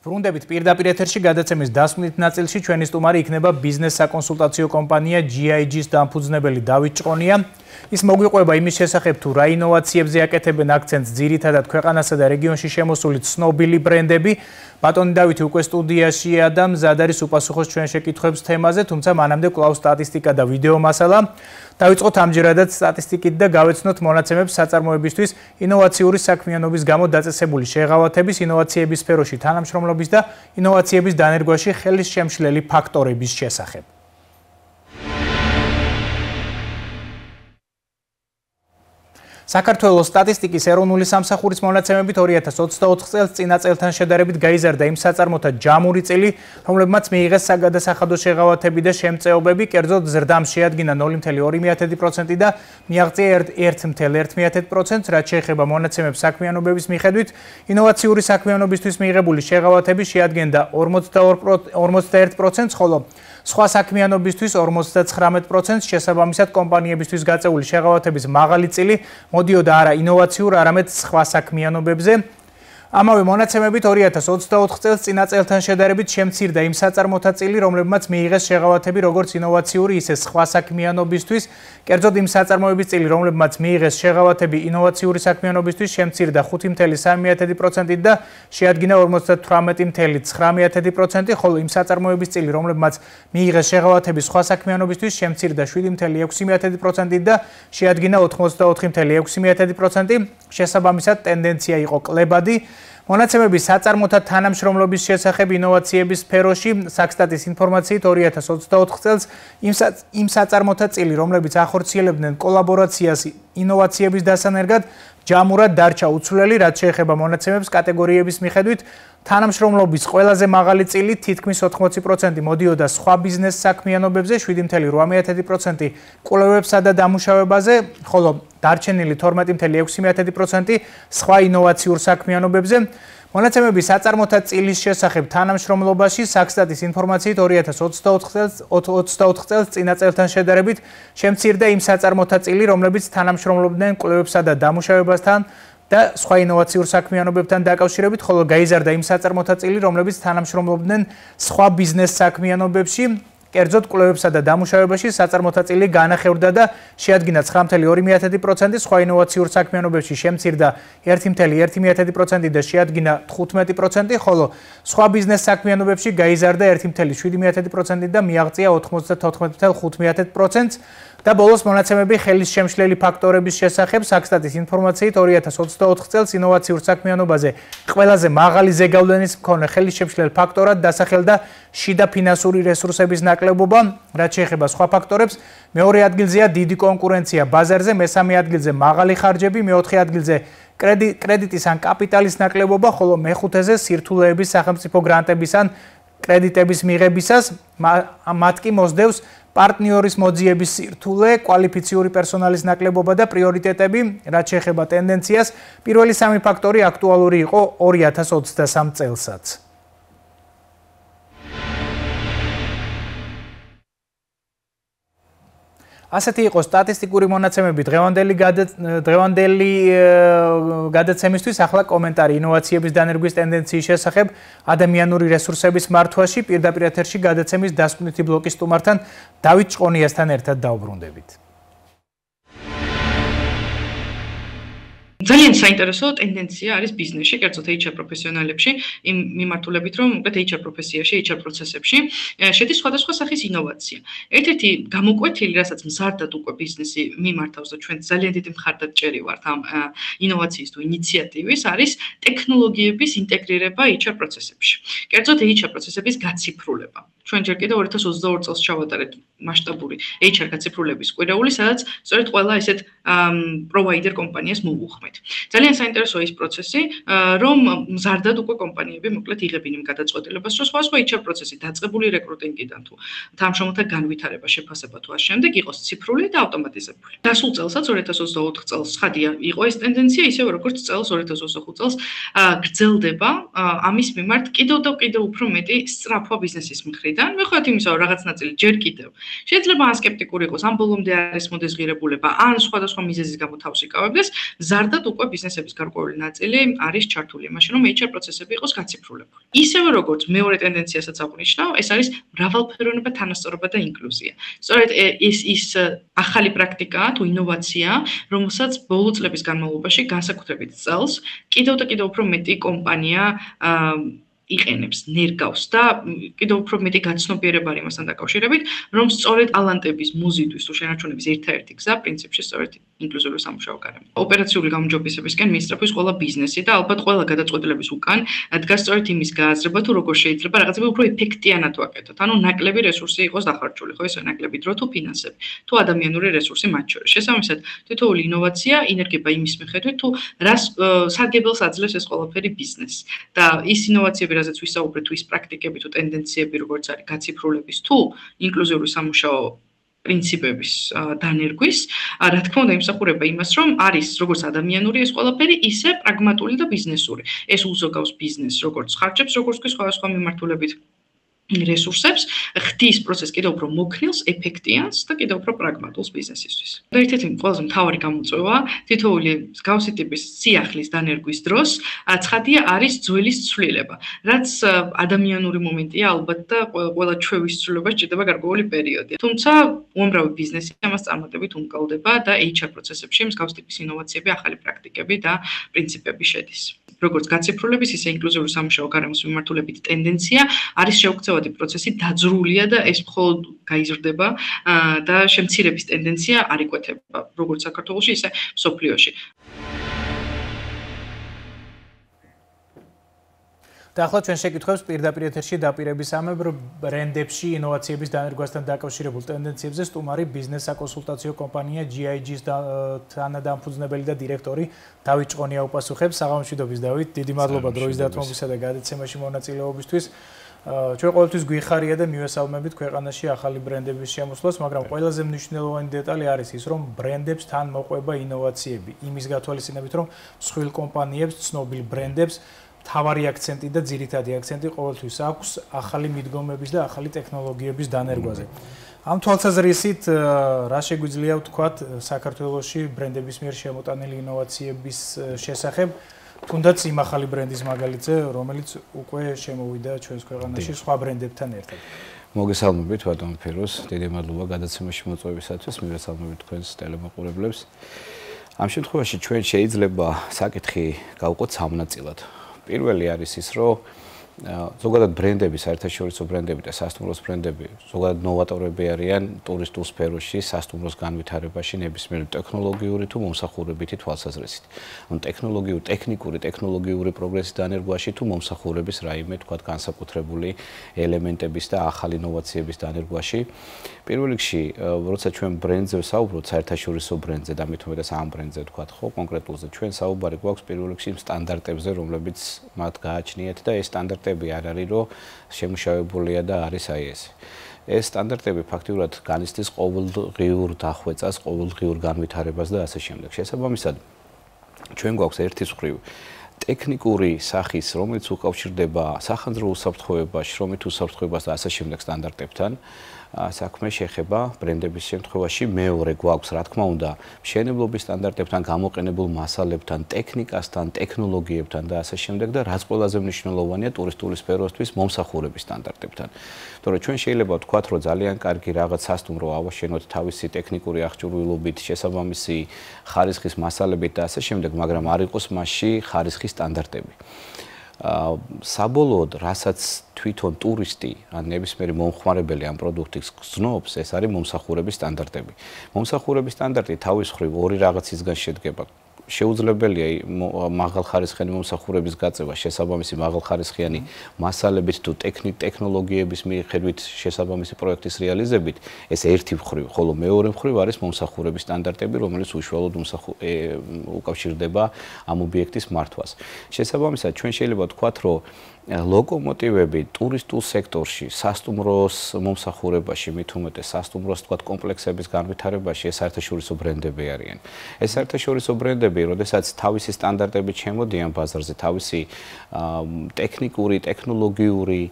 ბრუნდებით პირდაპირ ეთერში გადაცემის დასმით ნაწილში ჩვენი სტუმარი იქნება ბიზნეს საკონსულტაციო კომპანია GIG-ის დამფუძნებელი დავით ჭყონია. ის მოგვიყვება იმის შესახებ, თუ რა ინოვაციებზე აკეთებენ აქცენტს ძირითადად ქვეყანასა და რეგიონში შემოსული ცნობილი ბრენდები. ბატონი დავითი უკვე სტუდიაშია და მზად არის უპასუხოს ჩვენ შეკითხვებს თემაზე, თუმცა მანამდე კვლავ სტატისტიკა და ვიდეო მასალა. დავიწყოთ ამჯერადაც სტატისტიკით და გავეცნოთ მონაცემებს საწარმოებისთვის ინოვაციური საქმიანობის გამო დაწესებული შეღავათების, ინოვაციების სფეროში თანამშრომლობის და ინოვაციების დანერგვაში ხელის შემშლელი ფაქტორების შესახებ. საქართველოს სტატისტიკის ეროვნული სამსახურის მონაცემებით 2024 წელს წინა წელთან შედარებით გაიზარდა იმ საწარმოთა ჯამური წილი, რომლებმაც მიიღეს საგადასახადო შეღავათები და შემწეობები, კერძოდ ზრდამ შეადგინა 0.2% და მიაღწია 1.1%, რაც შეეხება მონაცემებს საქმიანობების მიხედვით, ინოვაციური საქმიანობისთვის მიიღებული შეღავათები შეადგენდა 41%, ხოლო სხვა საქმიანობისთვის 59%, შესაბამისად კომპანიებისთვის გაწეული შეღავათების მაღალი წილი მოდიოდა არა ინოვაციურ, არამედ სხვა საქმიანობებზე. ამავე მონაცემებით 2024 წელს წინა წელთან შედარებით შემცირდა იმ საწარმოთა წილი, რომლებმაც მიიღეს შეღავათები როგორც ინოვაციური, ისე სხვა საქმიანობისთვის. კერძოდ იმ საწარმოების წილი, რომლებმაც მიიღეს შეღავათები ინოვაციური საქმიანობისთვის, შემცირდა 5.3%-ით და შეადგინა 58.9%, ხოლო იმ საწარმოების წილი, რომლებმაც მიიღეს შეღავათები სხვა საქმიანობისთვის, შემცირდა 7.6%-ით და შეადგინა 84.6%. შესაბამისად ტენდენცია იყო კლებადი. მონაცემები საწარმოთა თანამშრომლობის შესახებ ინოვაციების სფეროში საქსტატის ინფორმაციით 2024 წელს იმ საწარმოთა წილი, რომლებიც ახორციელებდნენ კოლაბორაციას ინოვაციების დასანერგად, ჯამურად დარჩა უცვლელი, რაც შეეხება მონაცემებს კატეგორიების მიხედვით. თანამშრომლობის ყველაზე მაღალი წილი თითქმის 80% მოდიოდა სხვა ბიზნეს საქმიანობებზე, 7.8% კვლევებსა და დამუშავებაზე, ხოლო დარჩენილი 12.6% სხვა ინოვაციურ საქმიანობებზე. მონაცემები საწარმოთა წილის შესახებ თანამშრომლობაში საქსტატის ინფორმაციით 2024 წელს წინა წელთან შედარებით შემცირდა იმ საწარმოთა წილი, რომლებიც თანამშრომლობდნენ კვლევებსა და დამუშავებასთან და სხვა ინოვაციურ საქმიანობებთან დაკავშირებით, ხოლო გაიზარდა იმ საწარმოთა წილი, რომლებიც თანამშრომლობდნენ სხვა ბიზნეს საქმიანობებში. კერძოდ კვლევებსა და დამუშავებაში საწარმოთა წილი განახევრდა და შეადგინა 9.2%, სხვა ინოვაციურ საქმიანობებში შემცირდა 1.1% და შეადგინა 15%, ხოლო სხვა ბიზნეს საქმიანობებში გაიზარდა 1.7% და მიაღწია 94.5%. და ბოლოს მონაცემები ხელის შემშლელი ფაქტორების შესახებ საქსტატის ინფორმაციით 2024 წელს ინოვაციურ საქმიანობაზე ყველაზე მაღალი ზეგავლენის მქონე ხელის შემშლელ ფაქტორად დასახელდა შიდა ფინანსური რესურსების ნაკლებობა, რაც შეეხება სხვა ფაქტორებს. მეორე ადგილზეა დიდი კონკურენცია ბაზარზე, მესამე ადგილზე მაღალი ხარჯები, მეოთხე ადგილზე კრედიტის ან კაპიტალის ნაკლებობა, ხოლო მეხუთეზე სირთულეების სახელმწიფო გრანტების ან კრედიტების მიღებისას მათ კი მოსდევს პარტნიორის მოძიების სირთულე, კვალიფიციური პერსონალის ნაკლებობა და პრიორიტეტები, რაც შეეხება ტენდენციას, პირველი სამი ფაქტორი აქტუალური იყო 2023 წელსაც. ასეთი იყო სტატისტიკური მონაცემები დღევანდელი გადაცემისთვის. ახლა კომენტარი ინოვაციების დანერგვის ტენდენციის შესახებ ადამიანური რესურსების მართვაში პირდაპირ ეთერში გადაცემის დასკვნითი ბლოკის სტუმართან დავით ჭყონიასთან ერთად დავბრუნდებით. ძალიან საინტერესო ტენდენცია არის ბიზნესში, კერძოდ HR პროფესიონალებში, იმ მიმართულებით, რომ უკეთ HR პროფესიაში, HR პროცესებში შედის სხვადასხვა სახის ინოვაცია. ერთ-ერთი გამოკვეთილი, რასაც მზარდად უკვე ბიზნესი მიმართავს და ჩვენ ძალიან დიდი მხარდამჭერი ვართ ამ ინოვაციის თუ ინიციატივის, არის ტექნოლოგიების ინტეგრირება HR პროცესებში. კერძოდ HR პროცესების გაციფრულება. ჩვენ ჯერ კიდევ 2022 წელს ჩავატარეთ მასშტაბური HR გაციფრულების კვირაული, სადაც სწორედ ყველა ესეთ პროვაიდერ კომპანიას მოვუხმეთ. ძალიან საინტერესოა ის პროცესი, რომ მზარდად უკვე კომპანიები მოკლედ იღებენ იმ გადაწყვეტილებას, რომ სხვა HR პროცესი დაწყებული რეკრუტინგიდან თუ თანამშრომელთა განვითარება, შეფასება თუ ამ შემდეგ იყოს ციფრული და ავტომატიზებული. გასულ წელსაც 2024 წელს ხადია იყო ეს ტენდენცია, ისევე როგორც წელს 2025 წელს გრძელდება ამის მიმართ კიდევ უფრო მეტი სწრაფვა ბიზნესის მხრიდან. მიუხედავად იმისა, რომ რაღაც ნაწილი ჯერ კიდევ შეიძლება ან სკეპტიკური იყოს, ან ბოლომდე არის მოდესღირებულება, ან სხვადასხვა მიზეზის გამო თავს იკავებდეს, ზარდად უკვე ბიზნესების გარკვეული ნაწილი არის ჩართული იმაში, რომ HR პროცესები იყოს გაციფრულებული. ისევე როგორც მეორე ტენდენციასაც აღვნიშნავ, ეს არის მრავალფეროვნება, თანასწორობა და ინკლუზია. სწორედ ის ახალი პრაქტიკაა თუ ინოვაცია, რომელსაც ბოლო წლების განმავლობაში განსაკუთრებით წელს კიდევ უფრო მეტი კომპანია იყენებს, ნერგავს და კიდევ უფრო მეტი გაცნობიერება არის მასთან დაკავშირებით, რომ სწორედ ტალანტების მოზიდვის თუ შენარჩუნების ერთ-ერთი გზა პრინციპში სწორედ ინკლუზიური სამუშაო გარემო. ოპერაციული გაუმჯობესებისკენ მისწრაფვის ყველა ბიზნესი და ალბათ ყველა გადაწყვეტილების უკან დგას სწორედ იმის გააზრება, თუ როგორ შეიძლება რაღაცები უფრო ეფექტიანად ვაკეთოთ. ანუ ნაკლები რესურსი იყოს დახარჯული, ხო, ეს ნაკლები დრო თუ ფინანსები, თუ ადამიანური რესურსი მათ შორის. შესაბამისად, თითოეული ინოვაცია ინერგება იმის მიხედვით, თუ რას სარგებელს აძლევს ეს ყველაფერი ბიზნესს. და ის ინოვაციები, რაზეც ვისაუბრეთ, თუ ის პრაქტიკები თუ ტენდენციები, როგორც არის გაციფრულების თუ ინკლუზიური სამუშაო პრინციპების დანერგვის, რა თქმა უნდა, იმსახურება იმას, რომ არის როგორც ადამიანური ეს ყველაფერი, ისე პრაგმატული და ბიზნესური. ეს უზოგავს ბიზნესს, როგორც ხარჯებს, როგორც კი სხვადასხვა მიმართულებით რესურსებს, ხდის პროცესს კიდევ უფრო მოქნილს, ეფექტიანს და კიდევ უფრო პრაგმატულს ბიზნესისთვის. და ერთ-ერთი ყველაზე მთავარი გამოწვევა თითოეული მსგავსი ტიპის სიახლის დანერგვის დროს ცხადია არის ძვლის ცვლილება, რაც ადამიანური მომენტია ალბათ და ყველა ჩვევის ცვლილება სჭირდება გარკვეული პერიოდი. თუმცა უამრავი ბიზნესი ამას წარმატებით უმკავდება და HR პროცესებში მსგავსი ტიპის ინოვაციები, ახალი პრაქტიკები და პრინციპები შედის. როგორც გაციფრულების, ისე ინკლუზიური სამუშაო გარემოს მიმართულებით ტენდენცია არის შეუქცევადი პროცესი, დაძრულია და ეს მხოლოდ გაიზრდება და შემცირების ტენდენცია არ იკვეთება, როგორც საქართველოში, ისე მსოფლიოში. და ახლა ჩვენ შეკითხვებს პირდაპირ ეთერში დაპირებისამებრ ბრენდებში ინოვაციების დანერგვასთან დაკავშირებულ ტენდენციებზე სტუმარი ბიზნეს საკონსულტაციო კომპანია GIG-ის თანადამფუძნებელი და დირექტორი დავით ჭყონია უპასუხებს. საღამომშვიდობის დავით, დიდი მადლობა დროის დათმობისა და გადაცემაში მონაწილეობისთვის. ჩვენ ყოველთვის გვიხარია და მივესალმებით ქვეყანაში ახალი ბრენდების შემოსვლას, მაგრამ ყველაზე მნიშვნელოვანი დეტალი არის ის, რომ ბრენდებს თან მოყვება ინოვაციები. იმის გათვალისწინებით, რომ მსხვილ კომპანიებს, ცნობილ ბრენდებს თავარი აქცენტი და ძირითადი აქცენტი ყოველთვის აქვს ახალი მიდგომების და ახალი ტექნოლოგიების დანერგვაზე. ამ თვალსაზრისით, რა შეგვიძლია ვთქვათ საქართველოში ბრენდების მიერ შემოტანილი ინოვაციების შესახებ, თუნდაც იმ ახალი ბრენდის მაგალითზე, რომელიც უკვე შემოვიდა ჩვენს ქვეყანაში სხვა ბრენდებთან ერთად. მოგესალმებით ბატონ ფეროს, დიდი მადლობა გადაცემაში მოწვევისათვის, მივესალმებით თქვენს ტელემოყურებლებს. ამ შემთხვევაში ჩვენ შეიძლება საკითხი გავყოთ სამნაწილად. პირველი არის ის, რომ ზოგადად ბრენდები, საერთაშორისო ბრენდები და სასტუმროს ბრენდები ზოგადად ნოვატორები არიან ტურისტულ სფეროში, სასტუმროს განვითარებაში ნებისმიერ ტექნოლოგიური თუ მომსახურებითი თვალსაზრისით. ან ტექნიკური პროგრესის დანერგვაში თუ მომსახურების რაიმე თქვათ განსაკუთრებული ელემენტების და ახალი ინოვაციების დანერგვაში. პირველ რიგში, როცა ჩვენ ბრენდზე ვსაუბრობთ, საერთაშორისო ბრენდზე და მით უმეტეს ამ ბრენდზე თქვათ, ხო, კონკრეტულზე ჩვენ საუბარი გვაქვს პირველ რიგში იმ სტანდარტებზე, რომლებიც მათ გააჩნიათ და ეს სტანდარტები არ არის, რომ შემუშავებულია და არის აი ეს. ეს სტანდარტები ფაქტიურად განიცდის ყოველდღიურ დახვეწას, ყოველდღიურ განვითარებას და ასე შემდეგ. შესაბამისად, ჩვენ გვაქვს ერთის მხრივ ტექნიკური სახის, რომელიც უკავშირდება სახანძრო უსაფრთხოებაში, შრომით უსაფრთხოებას და ასე შემდეგ სტანდარტებთან, საქმე შეეხება ბრენდების შემთხვევაში მეორე გვაქვს, რა თქმა უნდა, მშენებლობის სტანდარტებთან, გამოყენებულ მასალებთან, ტექნიკასთან, ტექნოლოგიებთან და ასე შემდეგ და რაც ყველაზე მნიშვნელოვანია ტურისტული სფეროსთვის მომსახურების სტანდარტებთან. თორე ჩვენ შეიძლება ვთქვათ, რომ ძალიან კარგი რაღაც სასტუმრო ავაშენოთ თავისი ტექნიკური აღჭურვილობით, შესაბამისი ხარისხის მასალებით და ასე შემდეგ, მაგრამ არ იყოს მასში ხარისხის სტანდარტები. საბოლოოდ, რასაც თვითონ ტურისტი ან ნებისმიერი მომხმარებელი ამ პროდუქტის გზნობს, ეს არის მომსახურების სტანდარტები. მომსახურების სტანდარტი თავის მხრივ ორი რაღაცისგან შედგება. შეუძლებელია მაღალხარისხიანი მომსახურების გაწევა შესაბამისი მაღალხარისხიანი მასალებით თუ ტექნოლოგიების მიხედვით შესაბამისი პროექტის რეალიზებით, ეს ერთი მხრივ, ხოლო მეორე მხრივ არის მომსახურების სტანდარტები, რომელიც უშუალოდ უკავშირდება ამ ობიექტის მართვას. შესაბამისად, ჩვენ შეიძლება ვთქვათ, რომ ლოკომოტივები ტურისტულ სექტორში, სასტუმროს მომსახურებაში, მით უმეტეს სასტუმროს თქვათ კომპლექსების განვითარებაში ეს საერთაშორისო ბრენდები არიან. ეს საერთაშორისო ბრენდები, როდესაც თავისი სტანდარტებით შემოდიან ბაზარზე, თავისი ტექნიკური, ტექნოლოგიური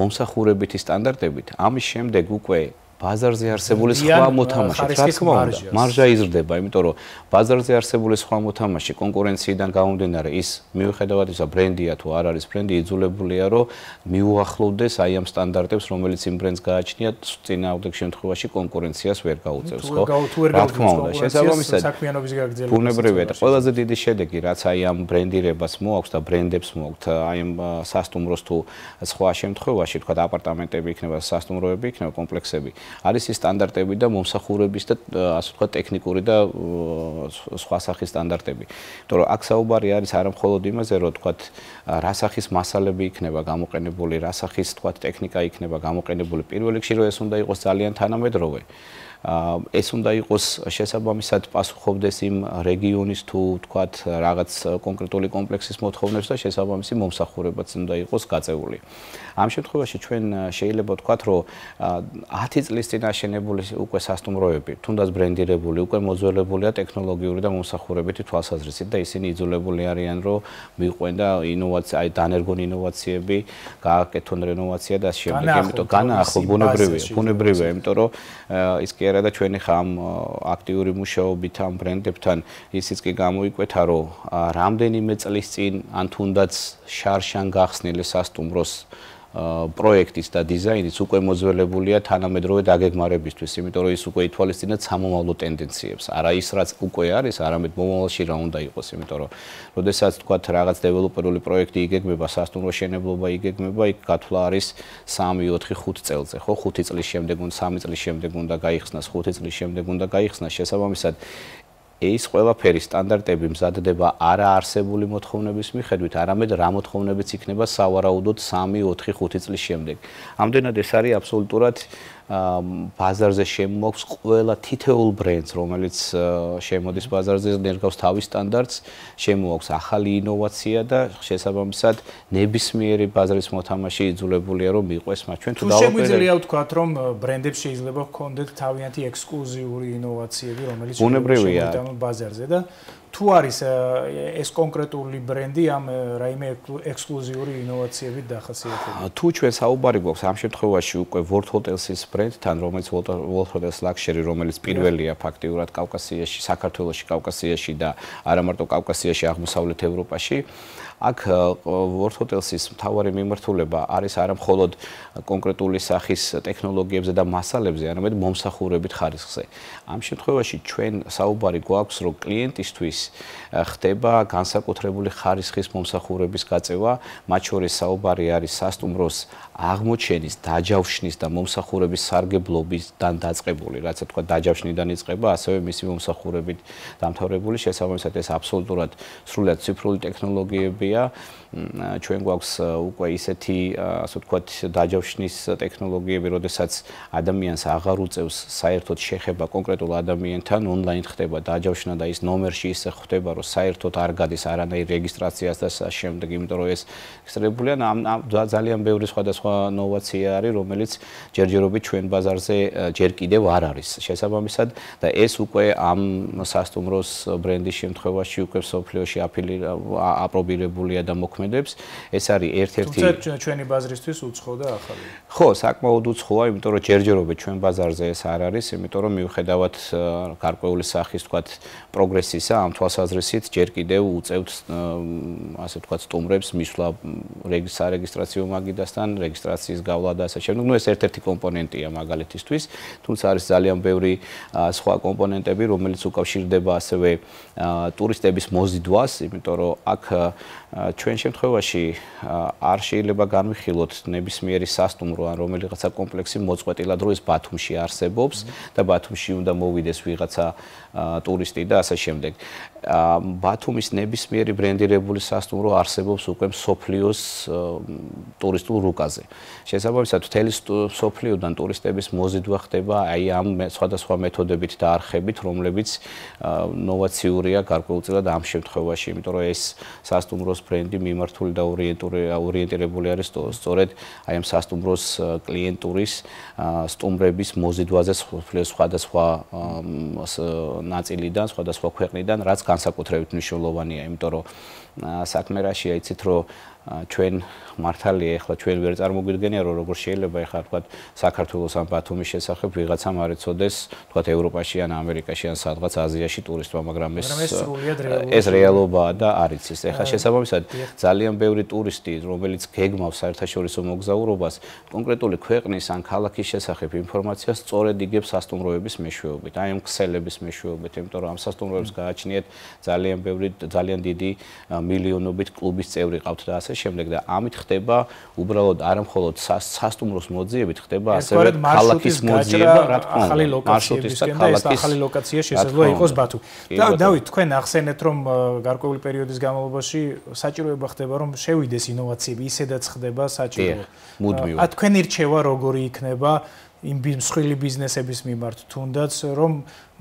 მომსახურებითი სტანდარტებით, ამის შემდეგ უკვე ბაზარზე არსებული სხვა მოთამაშე, რა თქმა უნდა, მარჟა იზრდება, იმიტომ რომ ბაზარზე არსებული სხვა მოთამაშე კონკურენციიდან გამომდინარე, ის მიუხედავად ისა ბრენდია თუ არ არის ბრენდი, იძულებულია რომ მიუახლოვდეს აი ამ სტანდარტებს, რომელიც იმ ბრენდს გააჩნია, წინააღმდეგ შემთხვევაში კონკურენციას ვერ გაუწევს, ხო? რა თქმა უნდა, შესაბამისად, ბუნებრივია და ყველაზე დიდი შედეგი, რაც აი ამ ბრენდირებას მოაქვს და ბრენდებს მოაქვს, აი ამ სასტუმროს თუ სხვა შემთხვევაში, თქვა აპარტამენტები იქნება, სასტუმროები იქნება, კომპლექსები არის ის სტანდარტები და მომსახურების და ასე ვთქვათ ტექნიკური და სხვა სახის სტანდარტები. იმიტომ რომ აქ საუბარი არის არა მხოლოდ იმაზე, რომ ვთქვათ რა სახის მასალები იქნება გამოყენებული, რა სახის ვთქვათ ტექნიკა იქნება გამოყენებული. პირველ რიგში რომ ეს უნდა იყოს ძალიან თანამედროვე. ეს უნდა იყოს შესაბამისად პასუხობდეს იმ რეგიონის თუ ვთქვათ რაღაც კონკრეტული კომპლექსის მოთხოვნებს და შესაბამისი მომსახურებაც უნდა იყოს გაწეული. ამ შემთხვევაში ჩვენ შეიძლება ვთქვათ, რომ 10 წლის წინ აშენებული უკვე სასტუმროები, თუნდაც ბრენდირებული, უკვე მოძველებულია ტექნოლოგიური და მომსახურებითი თვალსაზრისით და ისინი იძულებული არიან, რომ მიყვენ და ინოვაცია, აი დანერგონ ინოვაციები, გააკეთონ რენოვაცია და შემდეგ, იმიტომ განაახლო ბუნებრივია, იმიტომ რომ ის კი არა და ჩვენი ხამ აქტიური მუშაობით ამ ბრენდებთან ისიც კი გამოიკვეთა, რომ რამდენიმე წლის წინ ან თუნდაც შარშან გახსნილი სასტუმროს პროექტის და დიზაინის უკვე მოძველებულია თანამედროვე დაგეგმარებისთვის, იმიტომ რომ ის უკვე ითვალისწინებს სამომავლო ტენდენციებს. არა ის რაც უკვე არის, არამედ მომავალში რა უნდა იყოს, იმიტომ რომ როდესაც თქვათ რაღაც დეველოპერული პროექტი იგეგმება, სასტუმრო შენებლობა იგეგმება, იქ გათვლა არის 3, 4, 5 წელზე, ხო? 5 წლის შემდეგ უნდა 3 წლის შემდეგ უნდა გაიხსნას, 5 წლის შემდეგ უნდა გაიხსნას, შესაბამისად ეს ყველაფერი სტანდარტები მზადდება არა არსებული მოთხოვნების მიხედვით, არამედ რა მოთხოვნებიც იქნება სავარაუდოდ 3, 4, 5 წლის შემდეგ. ამდენად ეს არის აბსოლუტურად ბაზარზე შემოაქვს ყველა თითოეულ ბრენდს, რომელიც შემოდის ბაზარზე, ნერგავს თავის სტანდარტს, შემოაქვს ახალი ინოვაცია და შესაბამისად ნებისმიერი ბაზრის მოთამაშე იძულებულია რომ მიყვეს მათ. ჩვენ თუ შეგვიძლია ვთქვათ, რომ ბრენდებს შეიძლება ჰქონდეთ თავიანთი ექსკლუზიური ინოვაციები, რომელიც შემოდიან ბაზარზე და თუ არის ეს კონკრეტული ბრენდი ამ რაიმე ექსკლუზიური ინოვაციებით დახასიათებული. თუ ჩვენ საუბარი გვაქვს ამ შემთხვევაში უკვე World Hotels-ის ბრენდთან, რომელიც World Hotels Luxury, რომელიც პირველია ფაქტიურად კავკასიაში, საქართველოში, კავკასიაში და არა მარტო კავკასიაში, აღმოსავლეთ ევროპაში, აქ World Hotels-ის მთავარი მიმართულება არის არა მხოლოდ კონკრეტული სახის ტექნოლოგიებზე და მასალებზე, არამედ მომსახურებით ხარისხზე. ამ შემთხვევაში ჩვენ საუბარი გვაქვს, რომ კლიენტისთვის ხდება განსაკუთრებული ხარისხის მომსახურების გაწევა, მათ შორის საუბარი არის სასტუმროს აღმოჩენის, დაჯავშნის და მომსახურების სარგებლობიდან დაწყებული, რაც თქვა დაჯავშნიდან იწყება, ასევე მისი მომსახურებით დამთავრებული, შესაბამისად ეს აბსოლუტურად სრულად ციფრული ტექნოლოგიებია. ჩვენ გვაქვს უკვე ისეთი, ასე ვთქვათ, დაჯავშნის ტექნოლოგიები, როდესაც ადამიანს აღარ უწევს საერთოდ შეხება კონკრეტულ ადამიანთან, ონლაინ ხდება დაჯავშნა და ის ნომერში ისე ფაზაზე ხვდება, რომ საერთოდ არ გადის არანაირ რეგისტრაციას და შემდეგ, იმიტომ რომ ეს რეგისტრირებულია, ძალიან ბევრი სხვადასხვა ნოვაცია არის, რომელიც ჯერჯერობით ჩვენ ბაზარზე ჯერ კიდევ არ არის შესაბამისად და ეს უკვე ამ სასტუმროს ბრენდის შემთხვევაში უკვე სოფლიოში აპრობირებულია და მოქმედებს. ეს არის ერთ-ერთი თუმცა ჩვენი ბაზრისთვის უცხო და ახალი. ხო, საკმაოდ უცხოა, იმიტომ რომ ჯერჯერობით ჩვენ ბაზარზე ეს არ არის, იმიტომ რომ მიუხედავად გარკვეული სახის თქვათ პროგრესისა, ამ თვალსაზრისით ჯერ კიდევ უწევთ ასე თქვათ სტუმრებს მისვლა სარეგისტრაციო მაგიდასთან, რეგისტრაციის გავლა და ასე შემდეგ. ეს ერთ-ერთი კომპონენტია მაგალითისთვის, თუმცა არის ძალიან ბევრი სხვა კომპონენტები, რომელიც უკავშირდება ასევე ტურისტების მოზიდვას, იმიტომ რომ აქ ჩვენ შემთხვევაში არ შეიძლება განვიხილოთ ნებისმიერი სასტუმრო ან რომელიღაცა კომპლექსი მოწყვეტილად რო ეს ბათუმში არსებობს და ბათუმში უნდა მოვიდეს ვიღაცა ტურისტი და ასე შემდეგ. ბათუმის ნებისმიერი ბრენდირებული სასტუმრო არსებობს უკვე მსოფლიოს ტურისტულ რუკაზე. შესაბამისად, მთელი მსოფლიოდან ტურისტების მოზიდვა ხდება აი ამ სხვადასხვა მეთოდებით და არხებით, რომლებიც ნოვაციურია გარკვეულწილად ამ შემთხვევაში, იმიტომ რომ ეს სასტუმროს ბრენდი მიმართული და ორიენტირებული არის სწორედ აი ამ სასტუმროს კლიენტურის სტუმრების მოზიდვაზე სხვადასხვა ნაწილიდან, სხვადასხვა ქვეყნიდან, რაც განსაკუთრებით მნიშვნელოვანია, იმიტომ რომ საქმე რაშია, იცით რომ ჩვენ მართალია, ეხლა ჩვენ ვერ წარმოგვიდგენია, რომ როგორ შეიძლება ეხლა თქვა საქართველოს ან ბათუმის შესახებ ვიღაცამ არ ეცოდეს, თქვა ევროპაში ან ამერიკაში ან სადღაც აზიაში ტურისტმა, მაგრამ ეს რეალობაა და არ იცის. ეხლა შესაბამისად ძალიან ბევრი ტურისტი, რომელიც გეგმავს საერთაშორისო მოგზაურობას, კონკრეტული ქვეყნის ან ქალაქის შესახებ ინფორმაციას სწორედ იგებს სასტუმროების მეშვეობით, აი ამ ქსელების მეშვეობით, იმიტომ რომ ამ სასტუმროებს გააჩნიათ ძალიან დიდი მილიონობით კლუბის წევრი ყავთ და ასე შემდეგ და ამით ხდება უბრალოდ არა მხოლოდ სასტუმროს მოძიებით, ხდება ასევე ქალაქის მოძიება, რა თქმა უნდა, მარშრუტისგან და ეს ახალი ლოკაცია შესაძლოა იყოს ბათუმი. და დავით, თქვენ ახსენეთ, რომ გარკვეული პერიოდის განმავლობაში საჭიროება ხდება, რომ შევიდეს ინოვაციები, ისედაც ხდება საჭირო. მუდმივად. თქვენი რჩევა როგორი იქნება იმ მსხვილი ბიზნესების მიმართ, თუნდაც რომ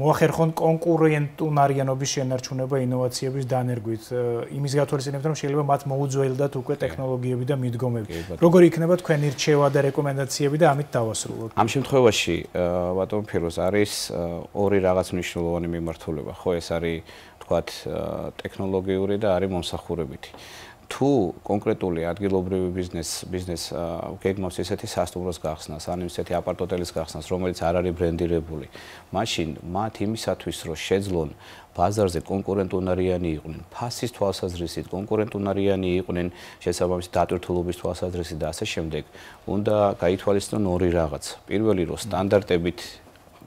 მოახერხონ კონკურენტუნარიანობის შენარჩუნება ინოვაციების დანერგვით, იმის გათვალისწინებით, რომ შეიძლება მათ მოუძველდათ უკვე ტექნოლოგიები და მიდგომები. როგორი იქნება თქვენი რჩევა და რეკომენდაციები და ამით დავასრულოთ. ამ შემთხვევაში, ბატონ ფიროზ, არის ორი რაღაც მნიშვნელოვანი მიმართულება. ხო, ეს არის თქვათ ტექნოლოგიური და არის მომსახურებითი. თუ კონკრეტული ადგილობრივი ბიზნეს გეგმავს ესეთი სასტუმროს გახსნას, ან ესეთი აპარტოტელის გახსნას, რომელიც არ არის ბრენდირებული, მაშინ მათ იმისათვის, რომ შეძლონ ბაზარზე კონკურენტუნარიანი იყვნენ, ფასის თვალსაზრისით კონკურენტუნარიანი იყვნენ, შესაბამისად დატვირთულობის თვალსაზრისით და ასე შემდეგ, უნდა გაითვალისწინონ ორი რაღაც. პირველი, რომ სტანდარტებით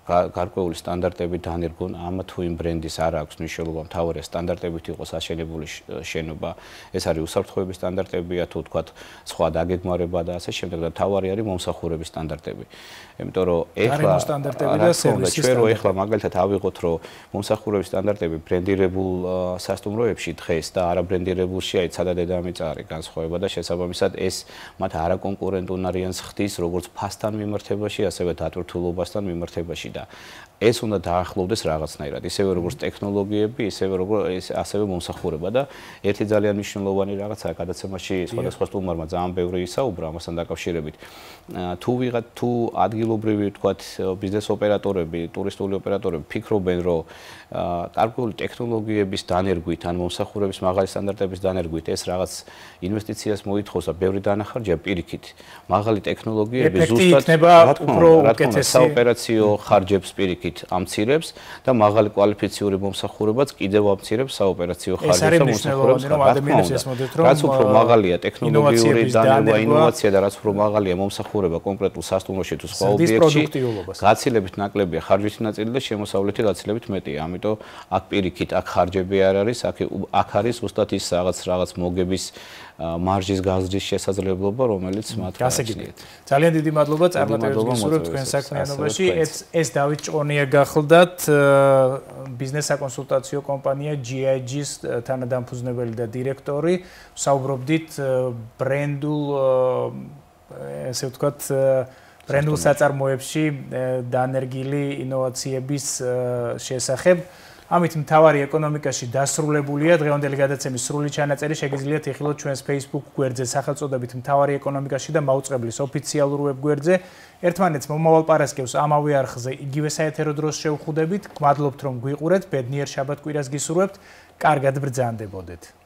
გარკვეული სტანდარტები დანერგონ, ამა თუ იმ ბრენდის არ აქვს მნიშვნელობა, მთავარია სტანდარტებით იყოს აშენებული შენობა. ეს არის უსაფრთხოების სტანდარტებია, თუ თქვათ სხვა დაგეგმარება და ასე შემდეგ და მთავარი არის მომსახურების სტანდარტები. იმიტომ რომ ეხლა ჩვენ რო ეხლა მაგალითად ავიღოთ, რომ მომსახურების სტანდარტები ბრენდირებულ სასტუმროებში დღეს და არაბრენდირებულში აი ცადა დედამიწა არის განსხვავება და შესაბამისად ეს მათ არაკონკურენტუნარიანს ხდის როგორც ფასთან მიმართებაში, ასევე დატვირთულობასთან მიმართებაში. და ეს უნდა დაახლოვდეს რაღაცნაირად, ისევე როგორც ტექნოლოგიები, ასევე მომსახურება და ერთი ძალიან მნიშვნელოვანი რაღაცაა გადაცემაში სხვადასხვა სტუმარმა ძალიან ბევრი ისაუბრა ამასთან დაკავშირებით. თუ ადგილობრივი თქვათ ბიზნეს ოპერატორები, ტურისტული ოპერატორები ფიქრობენ, რომ გარკვეული ტექნოლოგიების დანერგვით ან მომსახურების მაღალი სტანდარტების დანერგვით ეს რაღაც ინვესტიციას მოითხოვს და ბევრი დანახარჯია პირიქით. მაღალი ტექნოლოგიები ზუსტად რა თქმა უნდა საოპერაციო ხარჯებს პირიქით ამცირებს და მაღალი კვალიფიციური მომსახურებაც კიდევ ამცირებს საოპერაციო ხარჯებს და მომსახურებას. რაც უფრო მაღალია ტექნოლოგიური დანერგვა, ინოვაცია და რაც უფრო მაღალია მომსახურება კონკრეტულ სასტუმროში თუ სხვა ობიექტში, გაცილებით ნაკლებია ხარჯითი ნაწილი და შემოსავლითი გაცილებით მეტია. ამიტომ აქ პირიქით აქ ხარჯები არ არის, აქ არის ზუსტად ის რაღაც მოგების მარჟის გაზრდის შესაძლებლობა, რომელიც მათ გააჩნიათ. ძალიან დიდი მადლობა წარმატებებს გისურვებთ თქვენ საქმიანობაში. ეს დავით ჭყონია გახლდათ ბიზნეს საკონსულტაციო კომპანია GIG-ის თანადამფუძნებელი და დირექტორი. საუბრობდით ბრენდულ ესე ვთქვათ ბრენდულ საწარმოებში დანერგილი ინოვაციების შესახებ. ამით მთავარი ეკონომიკაში დასრულებულია. დღევანდელი გადაცემის სრული ჩანაწერი შეგიძლიათ იხილოთ ჩვენს Facebook გვერდზე სახელწოდებით მთავარი ეკონომიკაში და მაუწყებლის ოფიციალურ ვებგვერდზე. ერთმანეთს მომავალ პარასკევს ამავე არხზე იგივე საეთერო დროს შევხვდებით. გმადლობთ რომ გვიყურეთ. ბედნიერ შაბათ-კვირას გისურვებთ. კარგად ბრძანდებოდეთ.